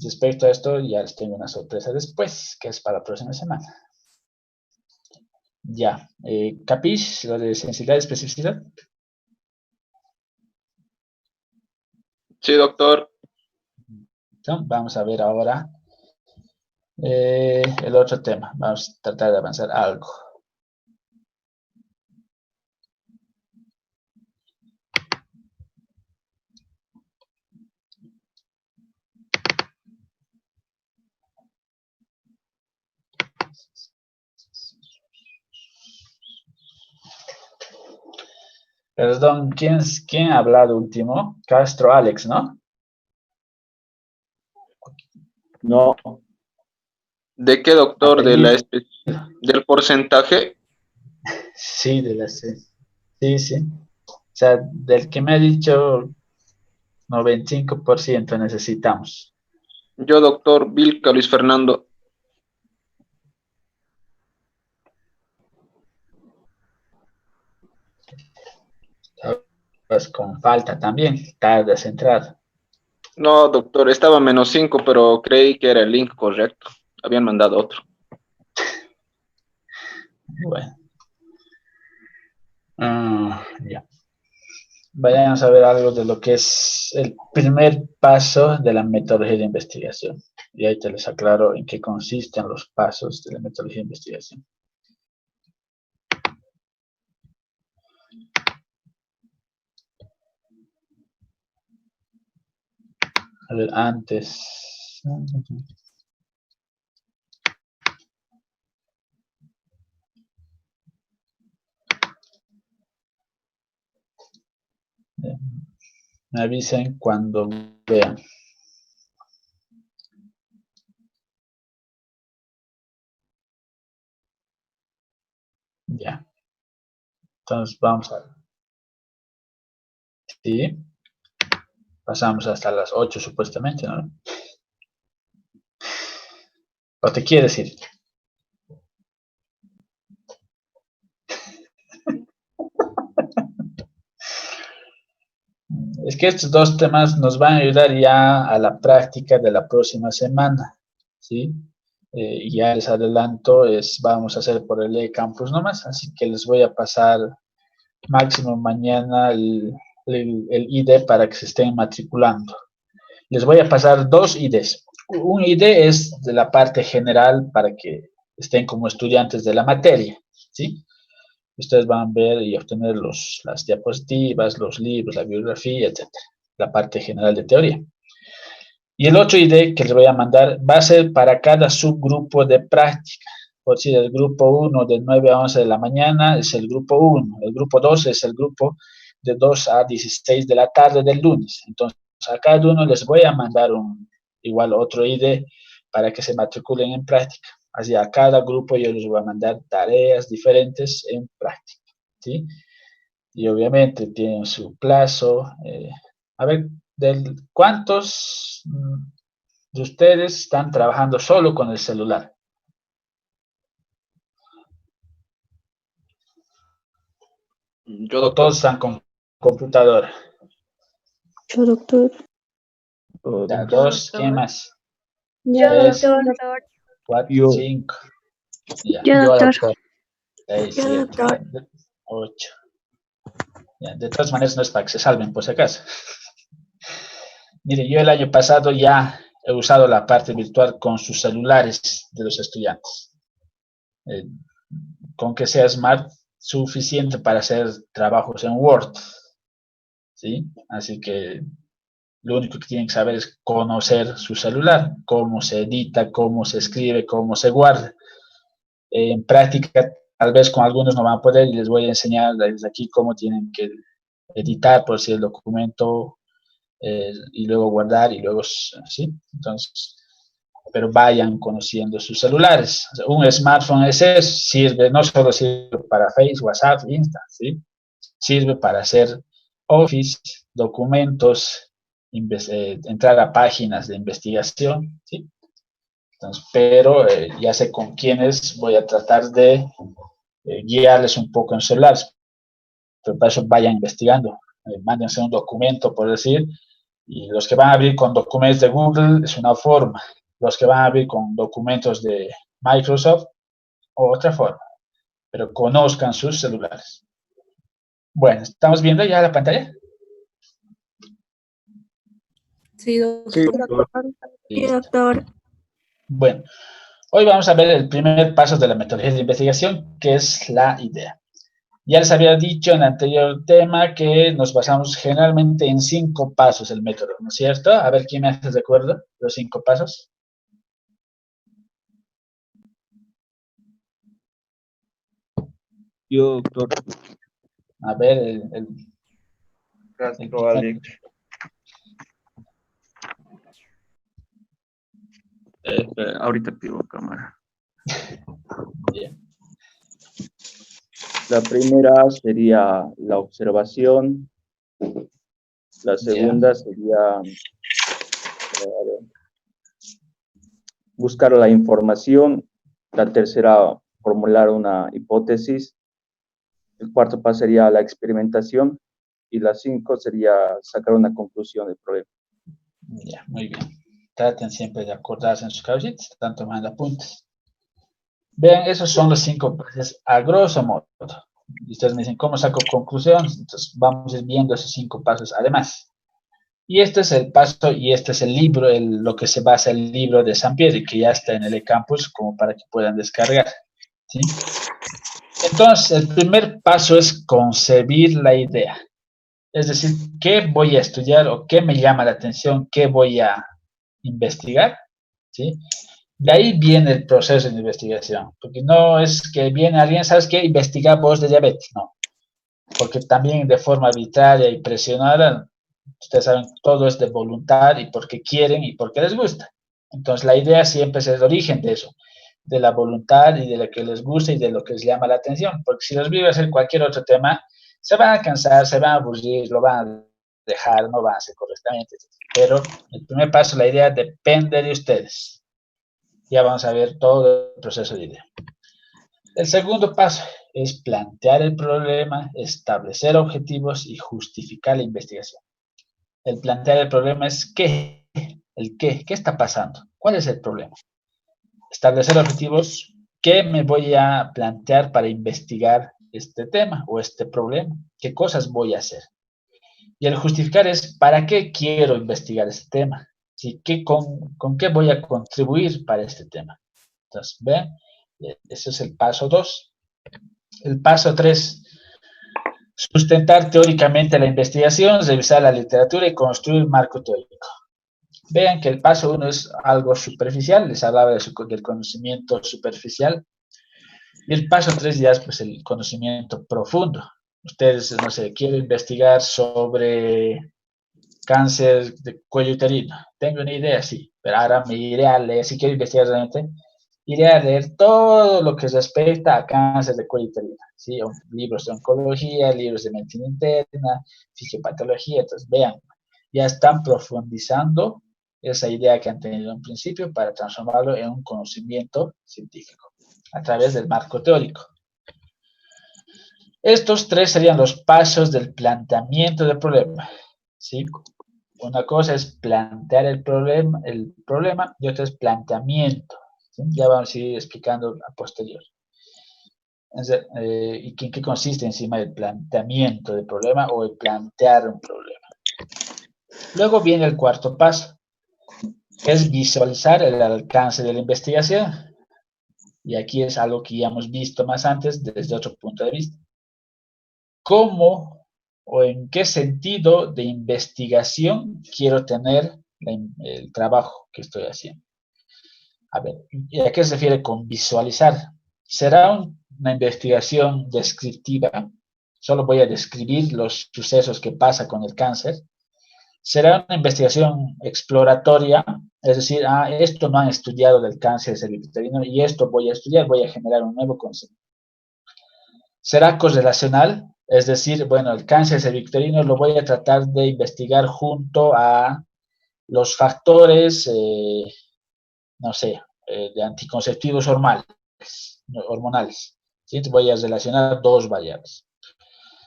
respecto a esto, ya les tengo una sorpresa después, que es para la próxima semana. Ya, ¿capish lo de sensibilidad y especificidad? Sí, doctor. Entonces, vamos a ver ahora el otro tema. Vamos a tratar de avanzar algo. Perdón, ¿quién ha hablado último? Castro Alex, ¿no? No, ¿De qué, doctor? Apellido. ¿Del porcentaje? Sí, sí, sí. O sea, del que me ha dicho 95% necesitamos. Yo, doctor Vilca Luis Fernando. Pues con falta también, tarde has entrado. No, doctor, estaba -5, pero creí que era el link correcto. Habían mandado otro. Bueno. Ya. Vayamos a ver algo de lo que es el primer paso de la metodología de investigación. Y ahí te les aclaro en qué consisten los pasos de la metodología de investigación. A ver, antes. Me avisen cuando vean. Ya. Entonces vamos a ver. Sí. Pasamos hasta las 8 supuestamente, ¿no? ¿O te quieres ir? Es que estos dos temas nos van a ayudar ya a la práctica de la próxima semana, ¿sí? Y ya les adelanto, vamos a hacer por el eCampus nomás, así que les voy a pasar máximo mañana el ID para que se estén matriculando. Les voy a pasar 2 IDs. Un ID es de la parte general para que estén como estudiantes de la materia, ¿sí? Ustedes van a ver y obtener las diapositivas, los libros, la bibliografía, etc. La parte general de teoría. Y el otro ID que les voy a mandar va a ser para cada subgrupo de práctica. Por decir, el grupo 1 de 9 a 11 de la mañana es el grupo 1. El grupo 2 es el grupo de 2 a 16 de la tarde del lunes. Entonces, a cada uno les voy a mandar un igual otro ID para que se matriculen en práctica. Así a cada grupo yo les voy a mandar tareas diferentes en práctica, ¿sí? Y obviamente tienen su plazo. A ver, ¿cuántos de ustedes están trabajando solo con el celular? Yo, ¿O doctor. todos están con computadora? Yo, doctor. Ya, dos, ¿quién más? Yo, Tres, doctor. 4, 5, ya, Yo, Yo, doctor. doctor. 6, Yo, 7, doctor. 8. Ya, de todas maneras no es para que se salven por si acaso. Mire, yo el año pasado ya he usado la parte virtual con sus celulares de los estudiantes. Con que sea Smart, suficiente para hacer trabajos en Word, ¿sí? Así que lo único que tienen que saber es conocer su celular, cómo se edita, cómo se escribe, cómo se guarda. En práctica, tal vez con algunos no van a poder y les voy a enseñar desde aquí cómo tienen que editar, por si el documento, y luego guardar y luego, ¿sí? Entonces, pero vayan conociendo sus celulares. O sea, un smartphone ese sirve, no solo sirve para Facebook, WhatsApp, Insta, ¿sí? Sirve para hacer Office, documentos, entrar a páginas de investigación, ¿sí? Entonces, pero ya sé con quiénes voy a tratar de guiarles un poco en celulares, pero para eso vayan investigando, mándense un documento, por decir, y los que van a abrir con documentos de Google es una forma, los que van a abrir con documentos de Microsoft, otra forma, pero conozcan sus celulares. Bueno, ¿estamos viendo ya la pantalla? Sí, doctor. Sí, doctor. Bueno, hoy vamos a ver el primer paso de la metodología de investigación, que es la idea. Ya les había dicho en el anterior tema que nos basamos generalmente en 5 pasos el método, ¿no es cierto? A ver, ¿quién me hace de acuerdo los 5 pasos? Yo, doctor. A ver, Castro, Alex. Ahorita pido cámara. Bien. La primera sería la observación. La segunda sería buscar la información. La tercera, formular una hipótesis. El cuarto paso sería la experimentación. Y la 5 sería sacar una conclusión del problema. Ya, muy bien. Traten siempre de acordarse en sus cabecitas, están tomando apuntes. Vean, esos son los 5 pasos a grosso modo. Y ustedes me dicen, ¿cómo saco conclusiones? Entonces, vamos a ir viendo esos 5 pasos además. Y este es el paso, y este es el libro, lo que se basa el libro de Sampieri, que ya está en el eCampus, como para que puedan descargar, ¿sí? Entonces, el primer paso es concebir la idea. Es decir, ¿qué voy a estudiar o qué me llama la atención? ¿Qué voy a investigar? ¿Sí? De ahí viene el proceso de investigación, porque no es que viene alguien, ¿sabes qué? Investiga vos de diabetes, no. Porque también de forma arbitraria y presionada, ustedes saben, todo es de voluntad y porque quieren y porque les gusta. Entonces, la idea siempre es el origen de eso, de la voluntad y de lo que les gusta y de lo que les llama la atención. Porque si los vive a hacer cualquier otro tema, se van a cansar, se van a aburrir, lo van a dejar, no van a hacer correctamente. Pero el primer paso, la idea depende de ustedes. Ya vamos a ver todo el proceso de idea. El segundo paso es plantear el problema, establecer objetivos y justificar la investigación. El plantear el problema es ¿qué? El qué está pasando, ¿cuál es el problema? Establecer objetivos, ¿qué me voy a plantear para investigar este tema o este problema? ¿Qué cosas voy a hacer? Y el justificar es ¿para qué quiero investigar este tema? ¿Sí? ¿Con qué voy a contribuir para este tema? Entonces, ¿ven? Ese es el paso 2. El paso 3, sustentar teóricamente la investigación, revisar la literatura y construir un marco teórico. Vean que el paso 1 es algo superficial, les hablaba del conocimiento superficial. Y el paso 3 ya es pues, el conocimiento profundo. Ustedes, no sé, quieren investigar sobre cáncer de cuello uterino. tengo una idea, sí, pero ahora me iré a leer, si quiero investigar realmente, iré a leer todo lo que respecta a cáncer de cuello uterino, ¿sí? Libros de oncología, libros de medicina interna, fisiopatología, entonces vean, ya están profundizando esa idea que han tenido en principio para transformarlo en un conocimiento científico a través del marco teórico. Estos tres serían los pasos del planteamiento del problema, ¿sí? Una cosa es plantear el problema y otra es planteamiento, ¿sí? Ya vamos a ir explicando a posterior. Entonces, ¿y en qué consiste encima el planteamiento del problema o el plantear un problema? Luego viene el cuarto paso, que es visualizar el alcance de la investigación. Y aquí es algo que ya hemos visto más antes desde otro punto de vista. ¿Cómo o en qué sentido de investigación quiero tener el trabajo que estoy haciendo? A ver, ¿y a qué se refiere con visualizar? ¿Será una investigación descriptiva? Solo voy a describir los sucesos que pasa con el cáncer. ¿Será una investigación exploratoria? Es decir, esto no han estudiado del cáncer cervicuterino y esto voy a estudiar, voy a generar un nuevo concepto. ¿Será correlacional? Es decir, bueno, el cáncer cervicuterino lo voy a tratar de investigar junto a los factores, no sé, de anticonceptivos hormonales. ¿Sí? Voy a relacionar dos variables.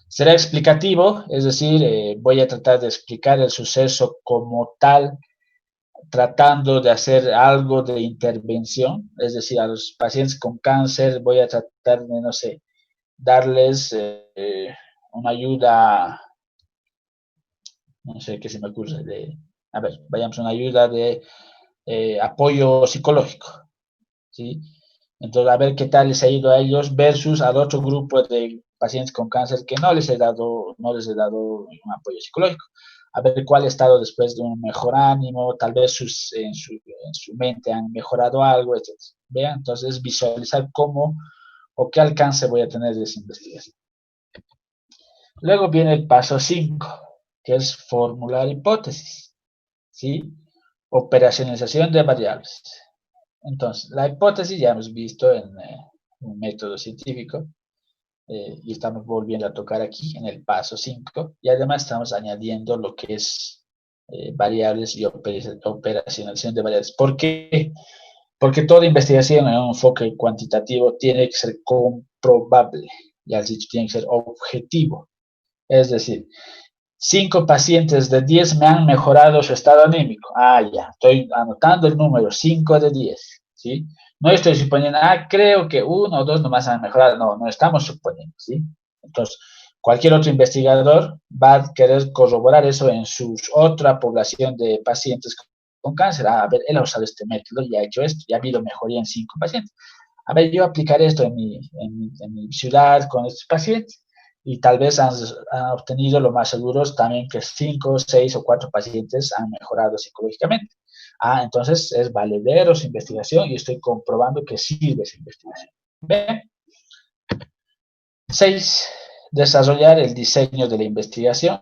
Será explicativo, es decir, voy a tratar de explicar el suceso como tal, tratando de hacer algo de intervención, es decir, a los pacientes con cáncer voy a tratar de, no sé, darles una ayuda, no sé qué se me ocurre, a ver, vayamos a una ayuda de apoyo psicológico, ¿sí? Entonces, a ver qué tal les ha ido a ellos versus al otro grupo de pacientes con cáncer que no les he dado un apoyo psicológico. A ver cuál ha estado después de un mejor ánimo, tal vez en su mente han mejorado algo, etc. Vean, entonces visualizar cómo o qué alcance voy a tener de esa investigación. Luego viene el paso 5, que es formular hipótesis, ¿sí? Operacionalización de variables. Entonces, la hipótesis ya hemos visto en un método científico y estamos volviendo a tocar aquí en el paso 5 y además estamos añadiendo lo que es variables y operacionalización de variables. ¿Por qué? Porque toda investigación en un enfoque cuantitativo tiene que ser comprobable, ya has dicho, tiene que ser objetivo. Es decir, 5 pacientes de 10 me han mejorado su estado anímico. Ya, estoy anotando el número, 5 de 10, ¿sí? No estoy suponiendo, creo que 1 o 2 nomás han mejorado. No, no estamos suponiendo, ¿sí? Entonces, cualquier otro investigador va a querer corroborar eso en su otra población de pacientes con cáncer. A ver, él ha usado este método y ha hecho esto, y ha habido mejoría en 5 pacientes. A ver, yo aplicaré esto en mi ciudad con estos pacientes y tal vez han obtenido lo más seguro también que 5, 6 o 4 pacientes han mejorado psicológicamente. Entonces es valedero su investigación y estoy comprobando que sirve esa investigación. ¿Ven? 6. Desarrollar el diseño de la investigación.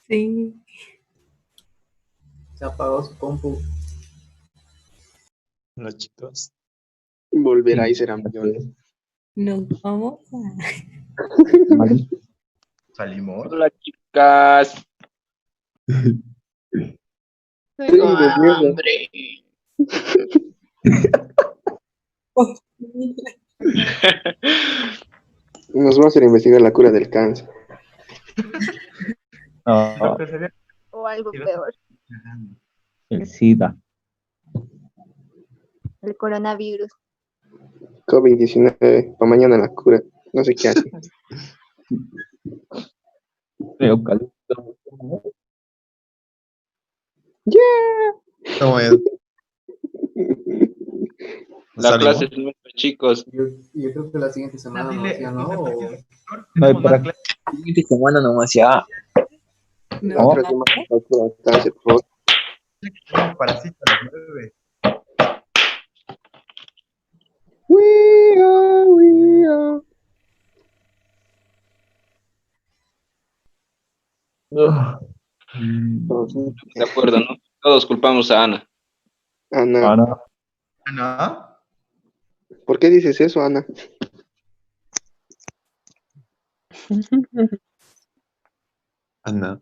Sí. Se apagó su compu. Los chicos. Volverá y será millones. Nos vamos a... Salimos. Hola, chicas. Tengo miedo. hambre. Nos vamos a ir a investigar la cura del cáncer. No, Creo que sería- O algo peor, el SIDA. el coronavirus. COVID-19, para mañana la cura. No sé qué hace. Eucalipto. ¿Cómo es? La ¿Salimos? clase es nueva, chicos. Yo creo que la siguiente semana nomás ya no. O... No hay para La siguiente semana nomás ya. No. Otro tema de la cura del cáncer, por favor. Tenemos parásito a las 9. We are. De acuerdo, ¿no? Todos culpamos a Ana. Ana, Ana. Ana, ¿por qué dices eso, Ana? Ana.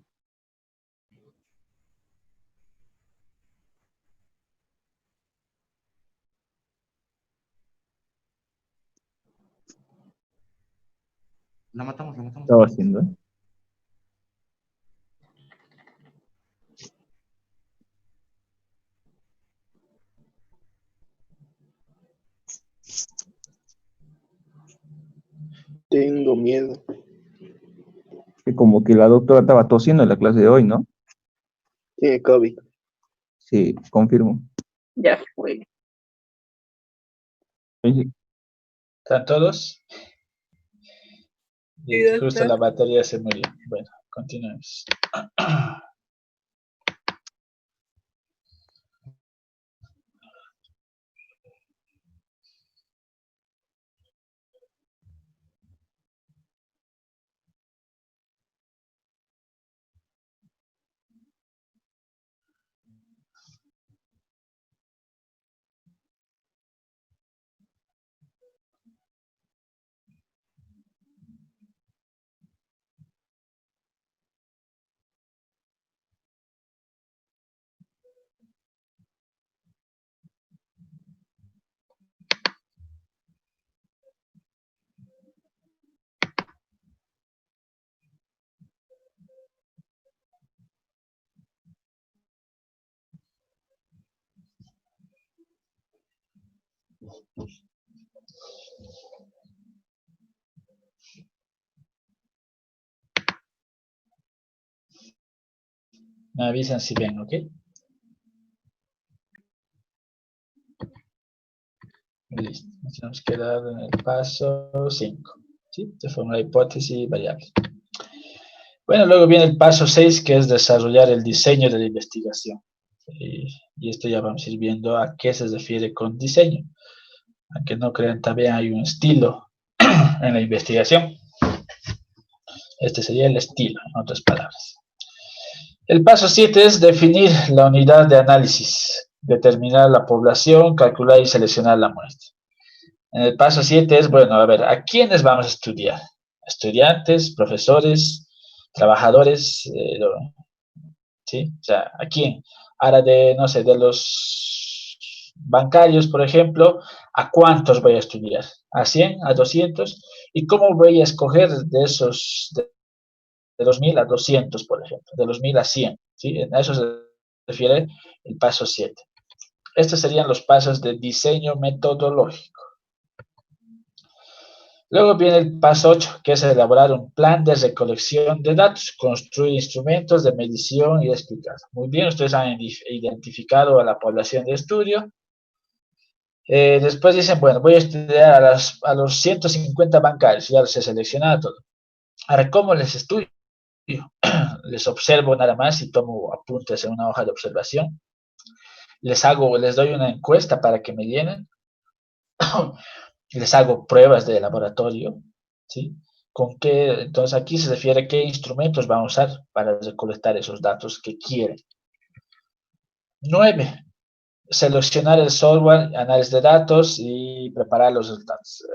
la matamos, la matamos. Estaba haciendo. Tengo miedo. Que como que la doctora estaba tosiendo en la clase de hoy, ¿no? Tiene COVID. Sí, confirmo. Ya fue. Sí. ¿Están todos? Sí, Y justo doctor. la batería se murió. Bueno, continuemos. Me avisan si ven, ¿ok? Listo. Nos hemos quedado en el paso 5. ¿Sí? De forma de hipótesis variable. Bueno, luego viene el paso 6, que es desarrollar el diseño de la investigación. Y esto ya vamos a ir viendo a qué se refiere con diseño. Aunque no crean, también hay un estilo en la investigación. Este sería el estilo, en otras palabras. El paso 7 es definir la unidad de análisis, determinar la población, calcular y seleccionar la muestra. En el paso 7 es, bueno, a ver, ¿a quiénes vamos a estudiar? Estudiantes, profesores, trabajadores, ¿sí? O sea, ¿a quién? Ahora de, no sé, de los bancarios, por ejemplo, ¿a cuántos voy a estudiar? ¿A 100? ¿A 200? ¿Y cómo voy a escoger de esos, de los 1000 a 200, por ejemplo, de los 1000 a 100? ¿Sí? A eso se refiere el paso 7. Estos serían los pasos de diseño metodológico. Luego viene el paso 8, que es elaborar un plan de recolección de datos, construir instrumentos de medición y explicar. Muy bien, ustedes han identificado a la población de estudio. Después dicen, bueno, voy a estudiar a los 150 bancarios, ya los he seleccionado todo. Ahora, ¿cómo les estudio? Les observo nada más y tomo apuntes en una hoja de observación. Les doy una encuesta para que me llenen. Les hago pruebas de laboratorio, ¿sí? ¿Con qué? Entonces aquí se refiere a qué instrumentos van a usar para recolectar esos datos que quieren. 9. Seleccionar el software, análisis de datos y preparar los resultados.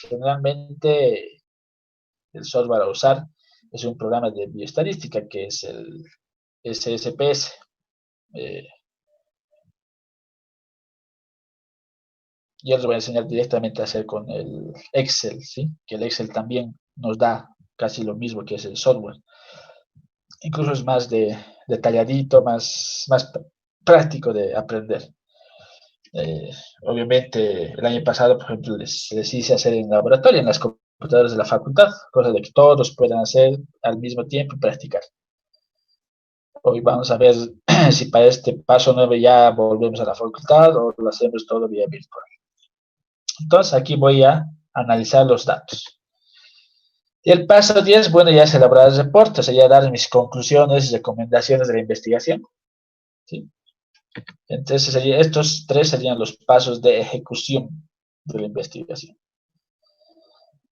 Generalmente el software a usar es un programa de bioestadística que es el SSPS. Yo les voy a enseñar directamente a hacer con el Excel, ¿sí? Que el Excel también nos da casi lo mismo que es el software. Incluso es más detalladito, más práctico de aprender. Obviamente, el año pasado, por ejemplo, les hice hacer en laboratorio, en las computadoras de la facultad, cosa de que todos puedan hacer al mismo tiempo y practicar. Hoy vamos a ver si para este paso 9 ya volvemos a la facultad o lo hacemos todo vía virtual. Entonces, aquí voy a analizar los datos. Y el paso 10, bueno, ya es elaborar el reporte, o sea, ya dar mis conclusiones y recomendaciones de la investigación. ¿Sí? Entonces, estos 3 serían los pasos de ejecución de la investigación.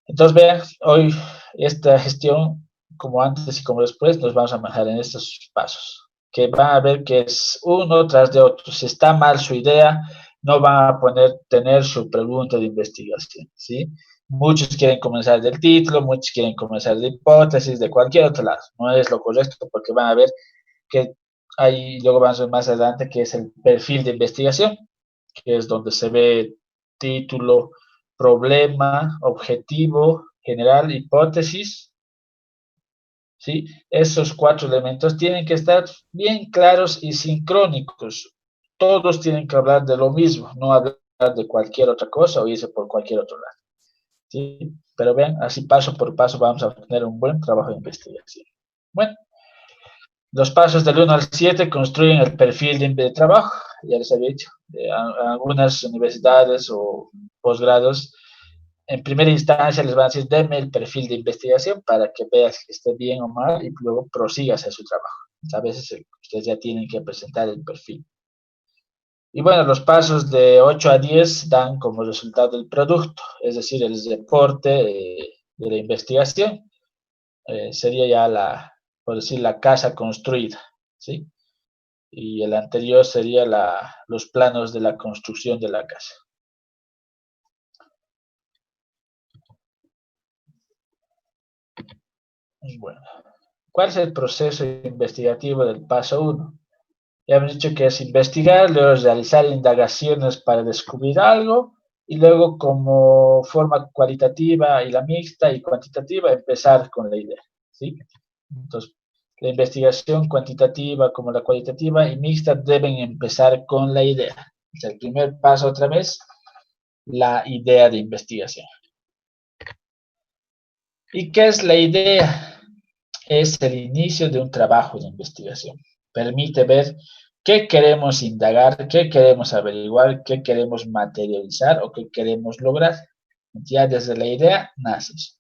Entonces, vean, hoy esta gestión, como antes y como después, nos vamos a manejar en estos pasos, que van a ver que es uno tras de otro. Si está mal su idea, no van a tener su pregunta de investigación, ¿sí? Muchos quieren comenzar del título, muchos quieren comenzar de hipótesis, de cualquier otro lado. No es lo correcto porque van a ver que ahí, luego vamos a ver más adelante, que es el perfil de investigación, que es donde se ve título, problema, objetivo, general, hipótesis. ¿Sí? Esos 4 elementos tienen que estar bien claros y sincrónicos. Todos tienen que hablar de lo mismo, no hablar de cualquier otra cosa o irse por cualquier otro lado. ¿Sí? Pero vean, así paso por paso vamos a tener un buen trabajo de investigación. Bueno, los pasos del 1 al 7 construyen el perfil de trabajo, ya les había dicho. Algunas universidades o posgrados, en primera instancia les van a decir, denme el perfil de investigación para que veas que esté bien o mal y luego prosiga hacia su trabajo. A veces ustedes ya tienen que presentar el perfil. Y bueno, los pasos de 8 a 10 dan como resultado el producto, es decir, el reporte de la investigación. Sería ya por decir, la casa construida, ¿sí? Y el anterior sería los planos de la construcción de la casa. Bueno, ¿cuál es el proceso investigativo del paso 1? Ya hemos dicho que es investigar, luego realizar indagaciones para descubrir algo, y luego como forma cualitativa y la mixta y cuantitativa, empezar con la idea, ¿sí? Entonces, la investigación cuantitativa como la cualitativa y mixta deben empezar con la idea. O sea, el primer paso otra vez, la idea de investigación. ¿Y qué es la idea? Es el inicio de un trabajo de investigación. Permite ver qué queremos indagar, qué queremos averiguar, qué queremos materializar o qué queremos lograr. Ya desde la idea naces.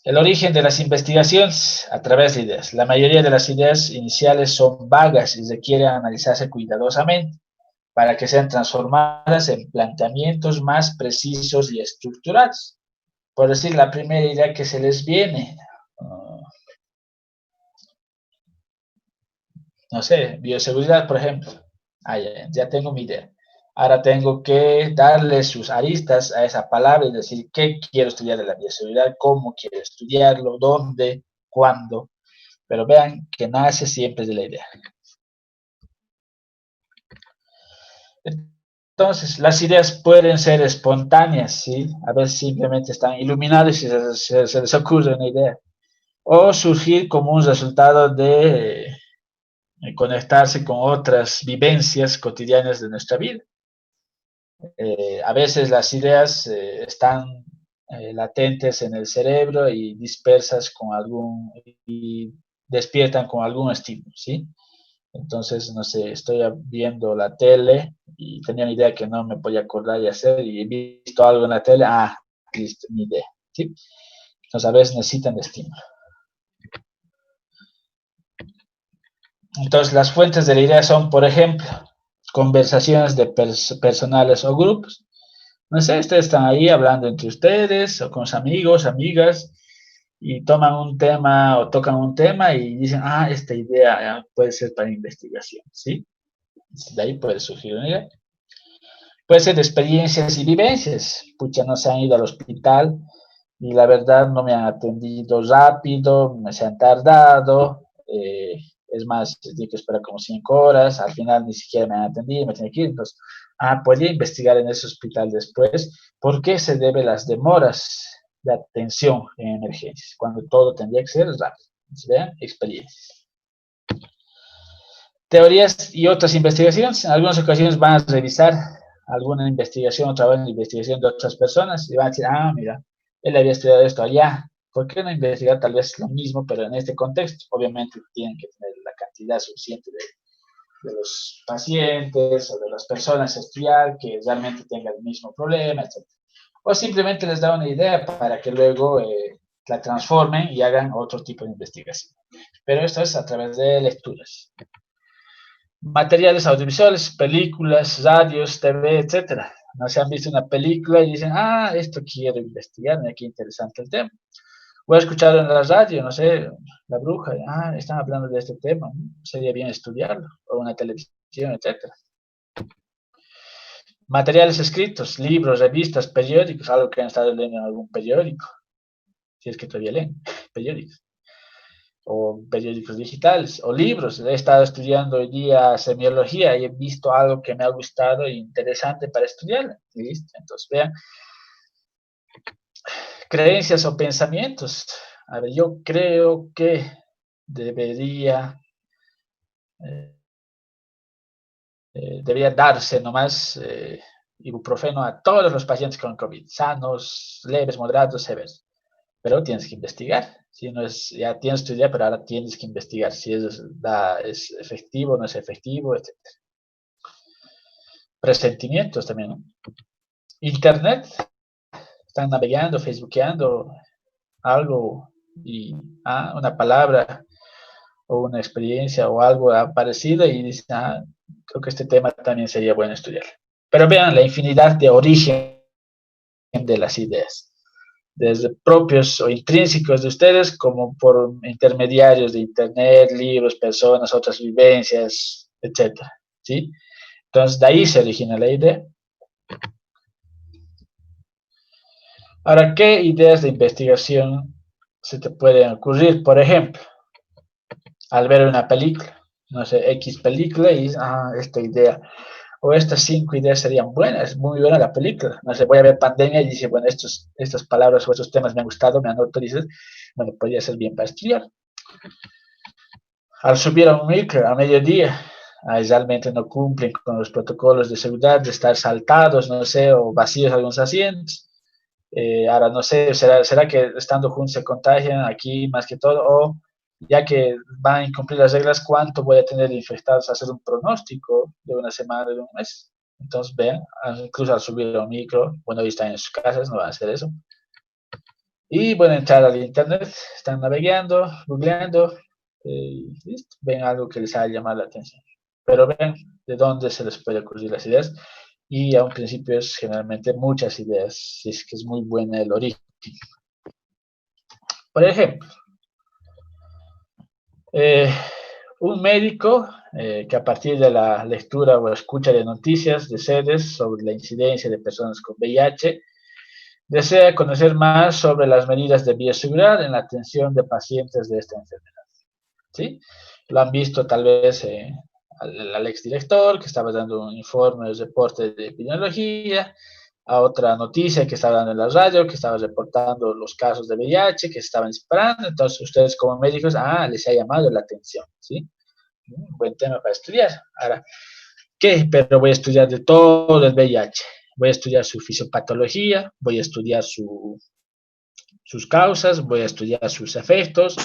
El origen de las investigaciones a través de ideas. La mayoría de las ideas iniciales son vagas y requieren analizarse cuidadosamente para que sean transformadas en planteamientos más precisos y estructurados. Por decir, la primera idea que se les viene, no sé, bioseguridad, por ejemplo. Ya tengo mi idea. Ahora tengo que darle sus aristas a esa palabra y decir qué quiero estudiar de la bioseguridad, cómo quiero estudiarlo, dónde, cuándo. Pero vean que nace siempre de la idea. Entonces, las ideas pueden ser espontáneas, ¿sí? A veces simplemente están iluminadas y se les ocurre una idea. O surgir como un resultado de conectarse con otras vivencias cotidianas de nuestra vida. A veces las ideas están latentes en el cerebro y dispersas y despiertan con algún estímulo, ¿sí? Entonces, no sé, estoy viendo la tele y tenía una idea que no me podía acordar y hacer y he visto algo en la tele, listo, mi idea, ¿sí? Entonces, a veces necesitan de estímulo. Entonces, las fuentes de la idea son, por ejemplo, conversaciones de personales o grupos, No sé, ustedes están ahí hablando entre ustedes o con sus amigos, amigas, y toman un tema o tocan un tema y dicen, ah, esta idea puede ser para investigación, ¿sí? De ahí puede surgir una idea. Puede ser de experiencias y vivencias. Pucha, no se han ido al hospital y la verdad no me han atendido rápido, me se han tardado. Es más, tengo que esperar como 5 horas, al final ni siquiera me han atendido, me tienen que ir. Entonces, podría investigar en ese hospital después por qué se deben las demoras de atención en emergencias, cuando todo tendría que ser rápido. Vean, experiencias. Teorías y otras investigaciones. En algunas ocasiones van a revisar alguna investigación, otra vez investigación de otras personas y van a decir, ah, mira, él había estudiado esto allá. ¿Por qué no investigar tal vez lo mismo, pero en este contexto? Obviamente tienen que tener la cantidad suficiente de los pacientes o de las personas a estudiar que realmente tengan el mismo problema, etc. O simplemente les da una idea para que luego la transformen y hagan otro tipo de investigación. Pero esto es a través de lecturas. Materiales audiovisuales, películas, radios, TV, etcétera. No se han visto una película y dicen, ah, esto quiero investigar, mira qué interesante el tema. Voy a escucharlo en la radio, no sé, La Bruja, ah, están hablando de este tema, sería bien estudiarlo, o una televisión, etcétera. Materiales escritos, libros, revistas, periódicos, algo que han estado leyendo en algún periódico, si es que todavía leen periódicos. O periódicos digitales, o libros. He estado estudiando hoy día semiología y he visto algo que me ha gustado e interesante para estudiar. ¿Listo? Entonces, vean, creencias o pensamientos. A ver, yo creo que debería, debería darse nomás ibuprofeno a todos los pacientes con COVID, sanos, leves, moderados, severos. Pero tienes que investigar. Si no es, ya tienes tu idea, pero ahora tienes que investigar si es efectivo, no es efectivo, etc. Presentimientos también, ¿no? Internet, están navegando, facebookeando algo y una palabra o una experiencia o algo parecido y dicen, creo que este tema también sería bueno estudiar. Pero vean la infinidad de origen de las ideas, desde propios o intrínsecos de ustedes, como por intermediarios de internet, libros, personas, otras vivencias, etcétera, ¿sí? Entonces, de ahí se origina la idea. Ahora, ¿qué ideas de investigación se te pueden ocurrir? Por ejemplo, al ver una película, no sé, X película y esta idea, o estas 5 ideas serían buenas, muy buena la película. No sé, voy a ver Pandemia y dice, bueno, estas palabras o estos temas me han gustado, me anoto, dices, bueno, podría ser bien para estudiar. Al subir a un micro a mediodía, realmente no cumplen con los protocolos de seguridad, de estar saltados, no sé, o vacíos algunos asientos. Ahora no sé, ¿será que estando juntos se contagian aquí más que todo? O ya que van a incumplir las reglas, ¿cuánto voy a tener de infectados? Hacer un pronóstico de una semana, de un mes. Entonces, vean, incluso al subir a un micro, bueno, hoy están en sus casas, no van a hacer eso. Y bueno, entrar al internet, están navegando, googleando, ¿listo? Ven algo que les haya llamado la atención. Pero ven de dónde se les puede ocurrir las ideas. Y a un principio es generalmente muchas ideas, si es que es muy buena el origen. Por ejemplo, un médico que a partir de la lectura o escucha de noticias de sedes sobre la incidencia de personas con VIH, desea conocer más sobre las medidas de bioseguridad en la atención de pacientes de esta enfermedad. ¿Sí? Lo han visto tal vez al exdirector que estaba dando un informe, reporte de epidemiología, a otra noticia que estaba dando en la radio, que estaba reportando los casos de VIH que se estaban disparando. Entonces, ustedes como médicos, les ha llamado la atención, ¿sí? Un buen tema para estudiar. Ahora, ¿qué? Pero voy a estudiar de todo el VIH. Voy a estudiar su fisiopatología, voy a estudiar sus causas, voy a estudiar sus efectos,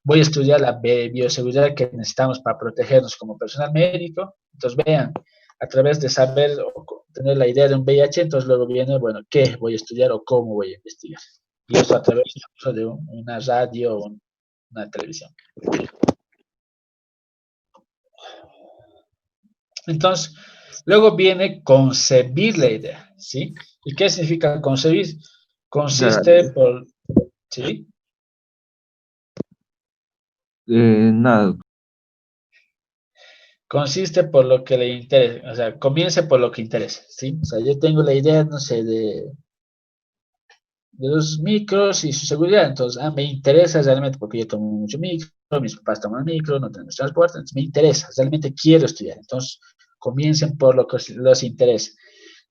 voy a estudiar la bioseguridad que necesitamos para protegernos como personal médico. Entonces, vean, a través de saber o tener la idea de un VIH, entonces luego viene, bueno, ¿qué voy a estudiar o cómo voy a investigar? Y eso a través de una radio o una televisión. Entonces, Luego viene concebir la idea, ¿sí? ¿Y qué significa concebir? Consiste Nada, por, ¿sí? nada. Consiste por lo que le interesa, o sea, comience por lo que interesa, ¿sí? O sea, yo tengo la idea, no sé, de los micros y su seguridad, entonces, me interesa realmente porque yo tomo mucho micro, mis papás toman micro, no tenemos transporte, entonces me interesa, realmente quiero estudiar, entonces comiencen por lo que les interesa.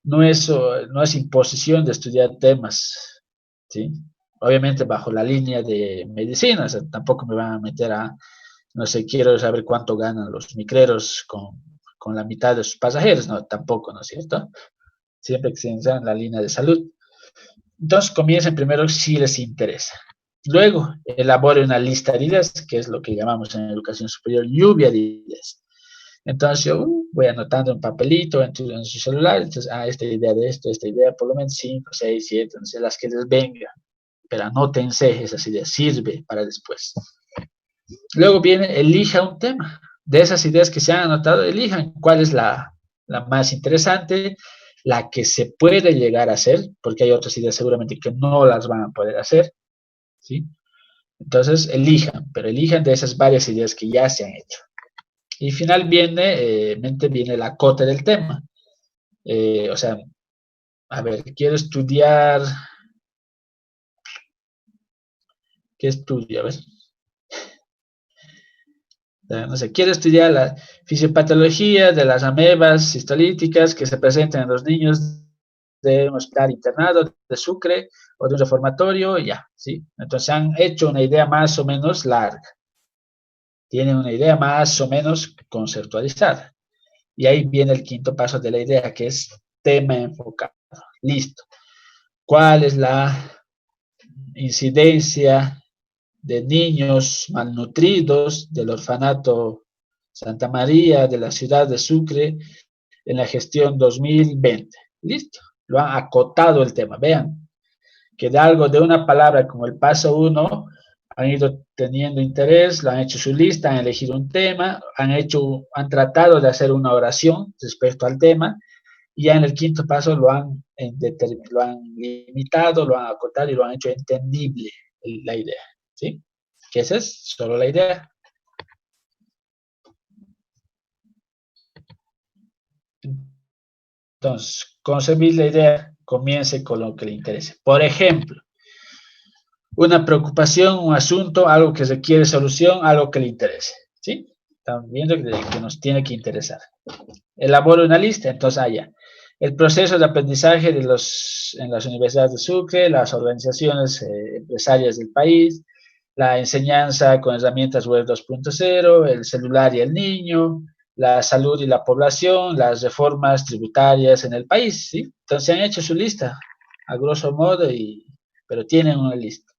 No es imposición de estudiar temas, ¿sí? Obviamente bajo la línea de medicina, o sea, tampoco me van a meter a, no sé, quiero saber cuánto ganan los micreros con la mitad de sus pasajeros, no, tampoco, ¿no es cierto? Siempre que se entra en la línea de salud. Entonces comiencen primero si les interesa. Luego, elabore una lista de ideas, que es lo que llamamos en educación superior lluvia de ideas. Entonces yo voy anotando en papelito, en su celular, entonces, esta idea de esto, esta idea, por lo menos 5, 6, 7, no sé, las que les vengan. Pero anótense esas ideas, sirve para después. Luego viene, elija un tema. De esas ideas que se han anotado, elijan cuál es la más interesante, la que se puede llegar a hacer, porque hay otras ideas seguramente que no las van a poder hacer, ¿sí? Entonces, elijan, pero elijan de esas varias ideas que ya se han hecho. Y finalmente viene el acote del tema. O sea, a ver, quiero estudiar, ¿qué estudio? A ver, no sé, quiero estudiar la fisiopatología de las amebas histolíticas que se presentan en los niños de un hospital internado de Sucre o de un reformatorio, ya, ¿sí? Entonces han hecho una idea más o menos larga, tienen una idea más o menos conceptualizada. Y ahí viene el quinto paso de la idea, que es tema enfocado. Listo. ¿Cuál es la incidencia de niños malnutridos del orfanato Santa María de la ciudad de Sucre en la gestión 2020? Listo. Lo han acotado el tema. Vean que de algo, de una palabra como el paso 1, han ido teniendo interés, lo han hecho su lista, han elegido un tema, han tratado de hacer una oración respecto al tema, y ya en el quinto paso lo han limitado, lo han acotado y lo han hecho entendible la idea, ¿sí? Que esa es solo la idea. Entonces, concebir la idea, comience con lo que le interese. Por ejemplo, una preocupación, un asunto, algo que requiere solución, algo que le interese, ¿sí? Estamos viendo que nos tiene que interesar. Elabora una lista, entonces allá. El proceso de aprendizaje en las universidades de Sucre, las organizaciones empresarias del país, la enseñanza con herramientas web 2.0, el celular y el niño, la salud y la población, las reformas tributarias en el país, ¿sí? Entonces han hecho su lista, a grosso modo, pero tienen una lista.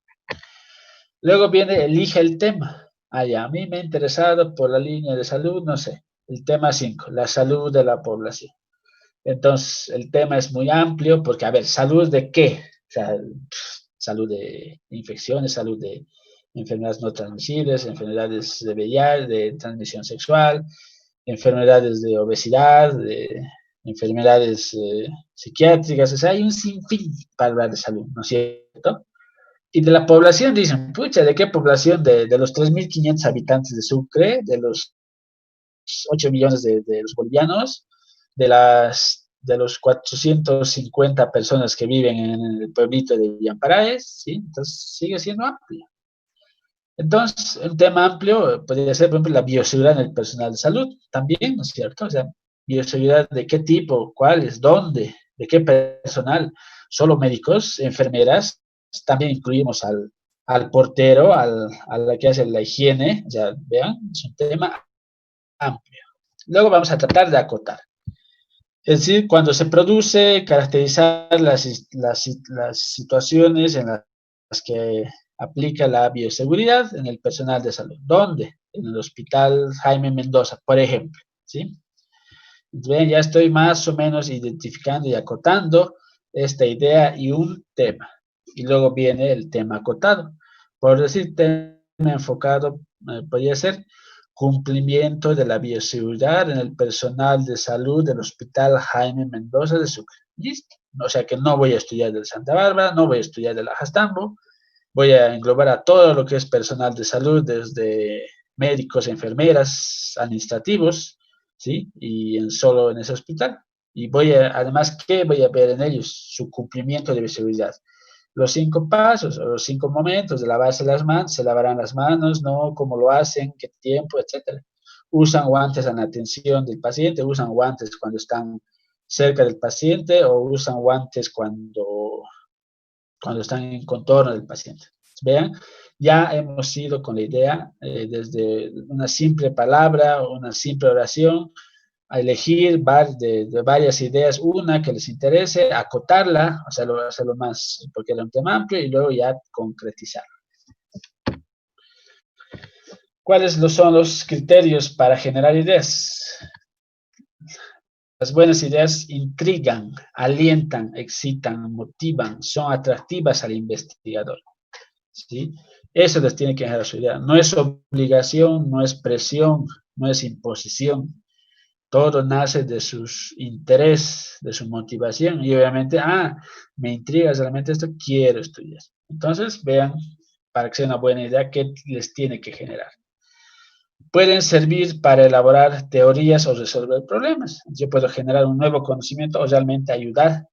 Luego viene, elige el tema. A mí me ha interesado por la línea de salud, no sé, el tema 5, la salud de la población. Entonces, el tema es muy amplio porque, a ver, ¿salud de qué? O sea, salud de infecciones, salud de enfermedades no transmisibles, enfermedades de VIH, de transmisión sexual, enfermedades de obesidad, de enfermedades psiquiátricas, o sea, hay un sinfín para hablar de salud, ¿no es cierto? Y de la población dicen, pucha, ¿de qué población? De los 3.500 habitantes de Sucre, de los 8 millones de los bolivianos, de los 450 personas que viven en el pueblito de Villamparaes, ¿sí? Entonces sigue siendo amplio. Entonces, un tema amplio podría ser, por ejemplo, la bioseguridad en el personal de salud, también, ¿no es cierto? O sea, bioseguridad de qué tipo, cuáles, dónde, de qué personal, solo médicos, enfermeras, también incluimos al portero, a la que hace la higiene, ya vean, es un tema amplio. Luego vamos a tratar de acotar. Es decir, cuando se produce, caracterizar las situaciones en las que aplica la bioseguridad en el personal de salud. ¿Dónde? En el Hospital Jaime Mendoza, por ejemplo, ¿sí? Entonces, ya estoy más o menos identificando y acotando esta idea y un tema. Y luego viene el tema acotado. Por decir tema enfocado, podría ser cumplimiento de la bioseguridad en el personal de salud del Hospital Jaime Mendoza de Sucre. ¿Listo? O sea que no voy a estudiar del Santa Bárbara, no voy a estudiar del Ajastambo, voy a englobar a todo lo que es personal de salud, desde médicos, enfermeras, administrativos, ¿sí? Y solo en ese hospital. Y además, ¿qué voy a ver en ellos? Su cumplimiento de bioseguridad. Los 5 pasos o los 5 momentos de lavarse las manos, se lavarán las manos, ¿no? ¿Cómo lo hacen? ¿Qué tiempo? Etcétera. Usan guantes en la atención del paciente, usan guantes cuando están cerca del paciente o usan guantes cuando están en contorno del paciente. Vean, ya hemos ido con la idea desde una simple palabra o una simple oración a elegir de varias ideas una que les interese, acotarla, hacerlo más, porque era un tema amplio, y luego ya concretizar. ¿Cuáles son los criterios para generar ideas? Las buenas ideas intrigan, alientan, excitan, motivan, son atractivas al investigador, ¿sí? Eso les tiene que generar su idea. No es obligación, no es presión, no es imposición. Todo nace de sus interés, de su motivación. Y obviamente, me intriga realmente esto, quiero estudiar. Entonces, vean, para que sea una buena idea, qué les tiene que generar. Pueden servir para elaborar teorías o resolver problemas. Yo puedo generar un nuevo conocimiento o realmente ayudar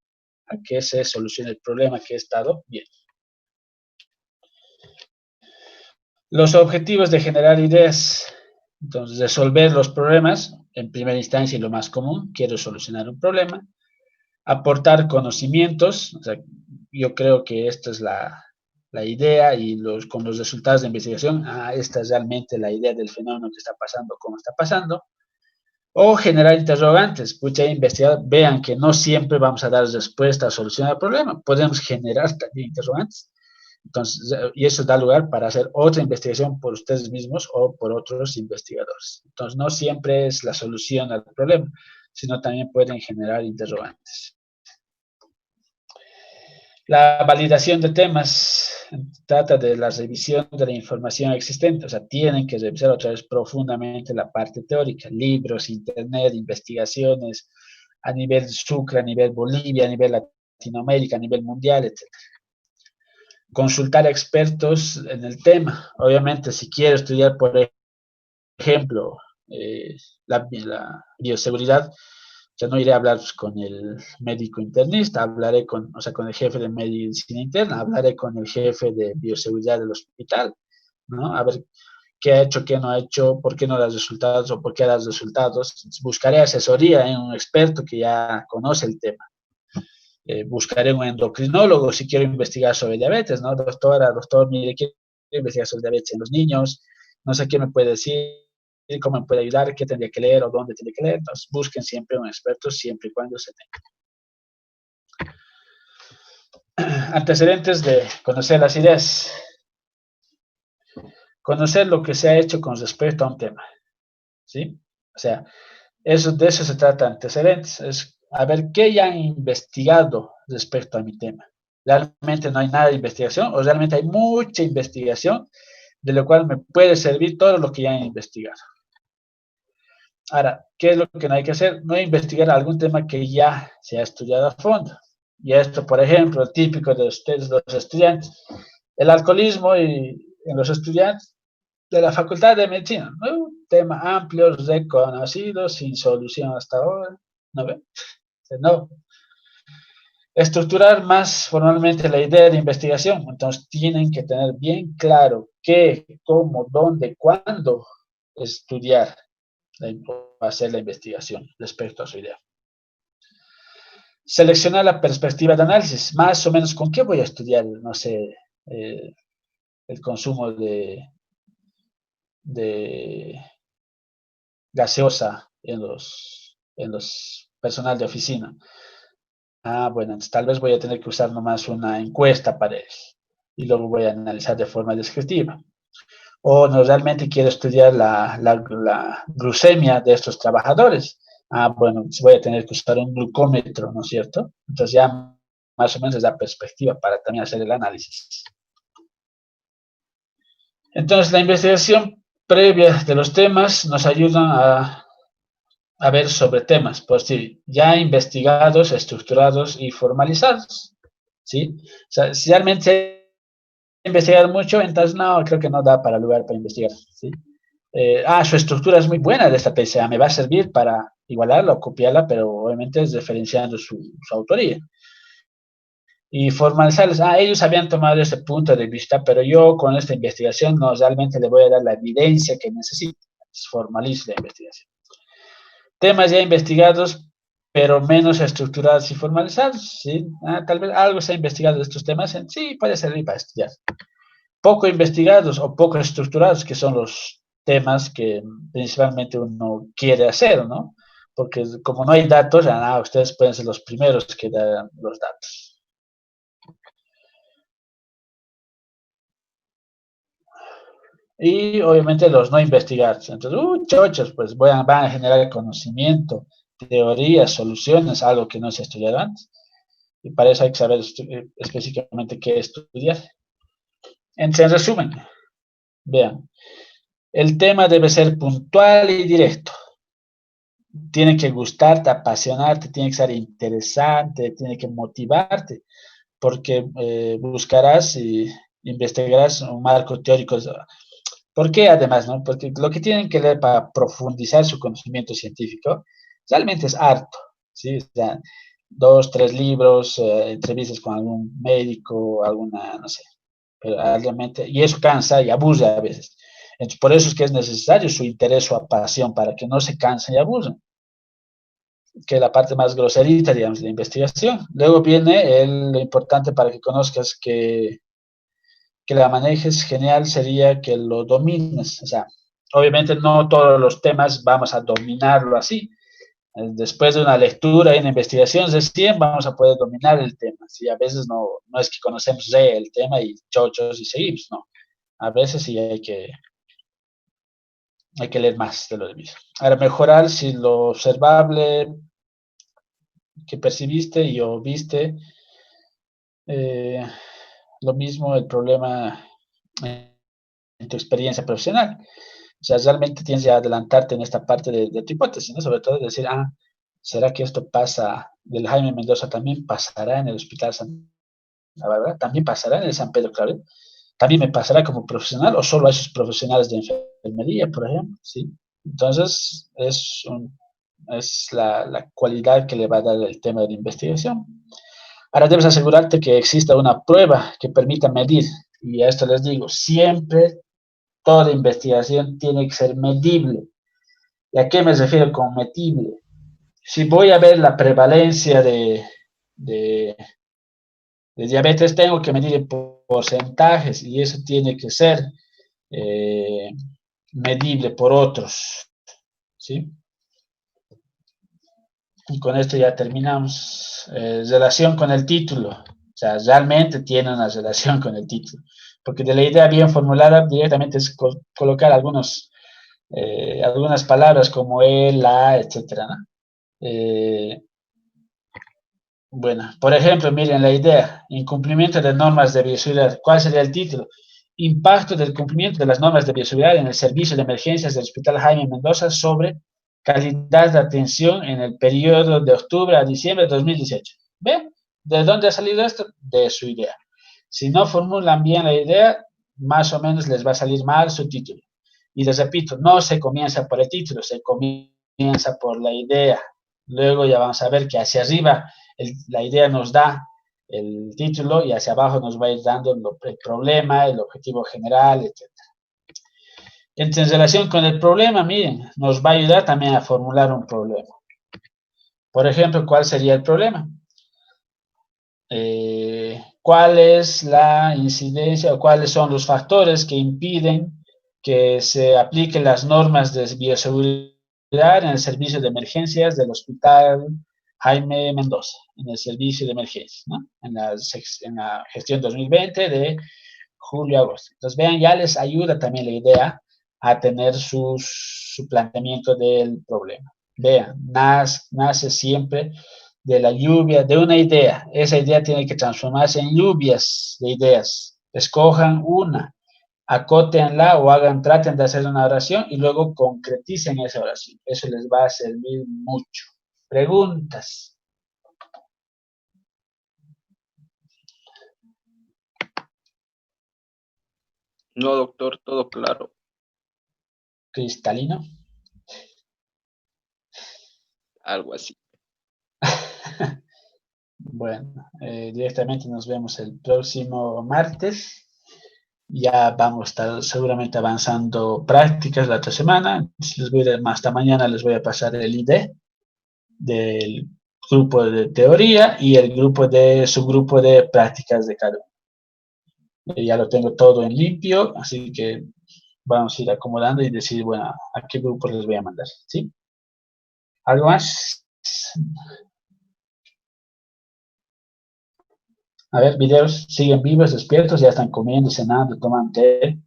a que se solucione el problema que he estado viendo. Los objetivos de generar ideas. Entonces, resolver los problemas, en primera instancia y lo más común, quiero solucionar un problema. Aportar conocimientos, o sea, yo creo que esta es la idea y con los resultados de investigación, esta es realmente la idea del fenómeno que está pasando, cómo está pasando. O generar interrogantes, investigar, vean que no siempre vamos a dar respuesta a solucionar el problema, podemos generar también interrogantes. Entonces, y eso da lugar para hacer otra investigación por ustedes mismos o por otros investigadores. Entonces, no siempre es la solución al problema, sino también pueden generar interrogantes. La validación de temas trata de la revisión de la información existente, o sea, tienen que revisar otra vez profundamente la parte teórica, libros, internet, investigaciones a nivel Sucre, a nivel Bolivia, a nivel Latinoamérica, a nivel mundial, etc. Consultar a expertos en el tema. Obviamente, si quiero estudiar, por ejemplo, la bioseguridad, yo no iré a hablar con el médico internista, hablaré con el jefe de medicina interna, hablaré con el jefe de bioseguridad del hospital, ¿no? A ver qué ha hecho, qué no ha hecho, por qué no da resultados o por qué da resultados. Buscaré asesoría en un experto que ya conoce el tema. Buscaré un endocrinólogo si quiero investigar sobre diabetes, ¿no? Doctor, mire, quiero investigar sobre diabetes en los niños, no sé qué me puede decir, cómo me puede ayudar, qué tendría que leer o dónde tendría que leer. Entonces, busquen siempre un experto, siempre y cuando se tenga. Antecedentes de conocer las ideas. Conocer lo que se ha hecho con respecto a un tema, ¿sí? O sea, de eso se trata antecedentes, es a ver qué ya han investigado respecto a mi tema. ¿Realmente no hay nada de investigación o realmente hay mucha investigación, de lo cual me puede servir todo lo que ya han investigado? Ahora, ¿qué es lo que no hay que hacer? No investigar algún tema que ya se ha estudiado a fondo. Y esto, por ejemplo, típico de ustedes, los estudiantes, el alcoholismo en los estudiantes de la Facultad de Medicina, ¿no? Un tema amplio, reconocido, sin solución hasta ahora, ¿no ven? No. Estructurar más formalmente la idea de investigación. Entonces, tienen que tener bien claro qué, cómo, dónde, cuándo estudiar, hacer la investigación respecto a su idea. Seleccionar la perspectiva de análisis. Más o menos, ¿con qué voy a estudiar? No sé, el consumo de gaseosa en los personal de oficina. Bueno, entonces tal vez voy a tener que usar nomás una encuesta para él y luego voy a analizar de forma descriptiva. O no, realmente quiero estudiar la glucemia de estos trabajadores. Bueno, voy a tener que usar un glucómetro, ¿no es cierto? Entonces ya más o menos es la perspectiva para también hacer el análisis. Entonces la investigación previa de los temas nos ayudan a ver sobre temas, por si ya investigados, estructurados y formalizados, ¿sí? O sea, si realmente hay que investigar mucho, entonces no, creo que no da para lugar para investigar, ¿sí? Su estructura es muy buena de esta PCA, me va a servir para igualarla o copiarla, pero obviamente es diferenciando su autoría. Y formalizarles, ellos habían tomado ese punto de vista, pero yo con esta investigación no, realmente le voy a dar la evidencia que necesito, formalice la investigación. Temas ya investigados, pero menos estructurados y formalizados, ¿sí? Tal vez algo se ha investigado de estos temas, sí, puede servir para estudiar. Poco investigados o poco estructurados, que son los temas que principalmente uno quiere hacer, ¿no? Porque como no hay datos, ustedes pueden ser los primeros que dan los datos. Y obviamente los no investigados. Entonces, chochos, pues van a generar conocimiento, teorías, soluciones, algo que no se ha estudiado antes. Y para eso hay que saber específicamente qué estudiar. En resumen, vean, el tema debe ser puntual y directo. Tiene que gustarte, apasionarte, tiene que ser interesante, tiene que motivarte, porque buscarás y investigarás un marco teórico. ¿Por qué además, no? Porque lo que tienen que leer para profundizar su conocimiento científico realmente es harto, ¿sí? O sea, 2, 3 libros, entrevistas con algún médico, alguna, no sé, pero realmente, y eso cansa y aburre a veces. Entonces, por eso es que es necesario su interés o pasión para que no se cansen y aburren, que es la parte más groserita, digamos, de la investigación. Luego viene lo importante para que conozcas que la manejes genial sería que lo domines. O sea, obviamente no todos los temas vamos a dominarlo así. Después de una lectura y una investigación recién vamos a poder dominar el tema. ¿Sí? A veces no es que conocemos el tema y chochos y seguimos, no. A veces sí hay que leer más de lo mismo. Ahora, mejorar si lo observable que percibiste y o viste, lo mismo el problema en tu experiencia profesional. O sea, realmente tienes que adelantarte en esta parte de tu hipótesis, ¿no? Sobre todo decir, ¿será que esto pasa del Jaime Mendoza también pasará en el Hospital Santa Bárbara? ¿También pasará en el San Pedro Clavel? ¿También me pasará como profesional o solo a esos profesionales de enfermería, por ejemplo? ¿Sí? Entonces, es la cualidad que le va a dar el tema de la investigación. Ahora debes asegurarte que exista una prueba que permita medir, y a esto les digo, siempre toda investigación tiene que ser medible. ¿Y a qué me refiero con medible? Si voy a ver la prevalencia de diabetes, tengo que medir en porcentajes y eso tiene que ser medible por otros, ¿sí? Y con esto ya terminamos. Relación con el título. O sea, realmente tiene una relación con el título. Porque de la idea bien formulada directamente es colocar algunas palabras como el, la, etcétera, ¿no? Bueno, por ejemplo, miren la idea, incumplimiento de normas de bioseguridad. ¿Cuál sería el título? Impacto del cumplimiento de las normas de bioseguridad en el servicio de emergencias del Hospital Jaime Mendoza sobre calidad de atención en el periodo de octubre a diciembre de 2018. ¿Ven? ¿De dónde ha salido esto? De su idea. Si no formulan bien la idea, más o menos les va a salir mal su título. Y les repito, no se comienza por el título, se comienza por la idea. Luego ya vamos a ver que hacia arriba la idea nos da el título y hacia abajo nos va a ir dando el problema, el objetivo general, etc. En relación con el problema, miren, nos va a ayudar también a formular un problema. Por ejemplo, ¿cuál sería el problema? ¿Cuál es la incidencia o cuáles son los factores que impiden que se apliquen las normas de bioseguridad en el servicio de emergencias del Hospital Jaime Mendoza, en el servicio de emergencias, ¿no? En la gestión 2020 de julio a agosto? Entonces, vean, ya les ayuda también la idea a tener su planteamiento del problema. Vean, nace siempre de la lluvia, de una idea. Esa idea tiene que transformarse en lluvias de ideas. Escojan una, acótenla o traten de hacer una oración y luego concreticen esa oración. Eso les va a servir mucho. Preguntas. No, doctor, todo claro. Cristalino. Algo así. Bueno, directamente nos vemos el próximo martes. Ya vamos a estar seguramente avanzando prácticas la otra semana. Hasta mañana les voy a pasar el ID del grupo de teoría y el subgrupo de prácticas de cada uno. Ya lo tengo todo en limpio, así que vamos a ir acomodando y decir, bueno, a qué grupo les voy a mandar, ¿sí? ¿Algo más? A ver, videos, siguen vivos, despiertos, ya están comiendo, cenando, toman té.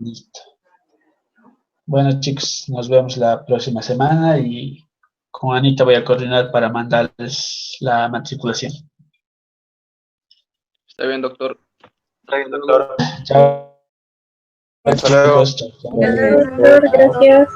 Listo. Bueno, chicos, nos vemos la próxima semana y con Anita voy a coordinar para mandarles la matriculación. Está bien, doctor. Está bien, doctor. Chao. Hasta luego. Chicos, chao. Gracias.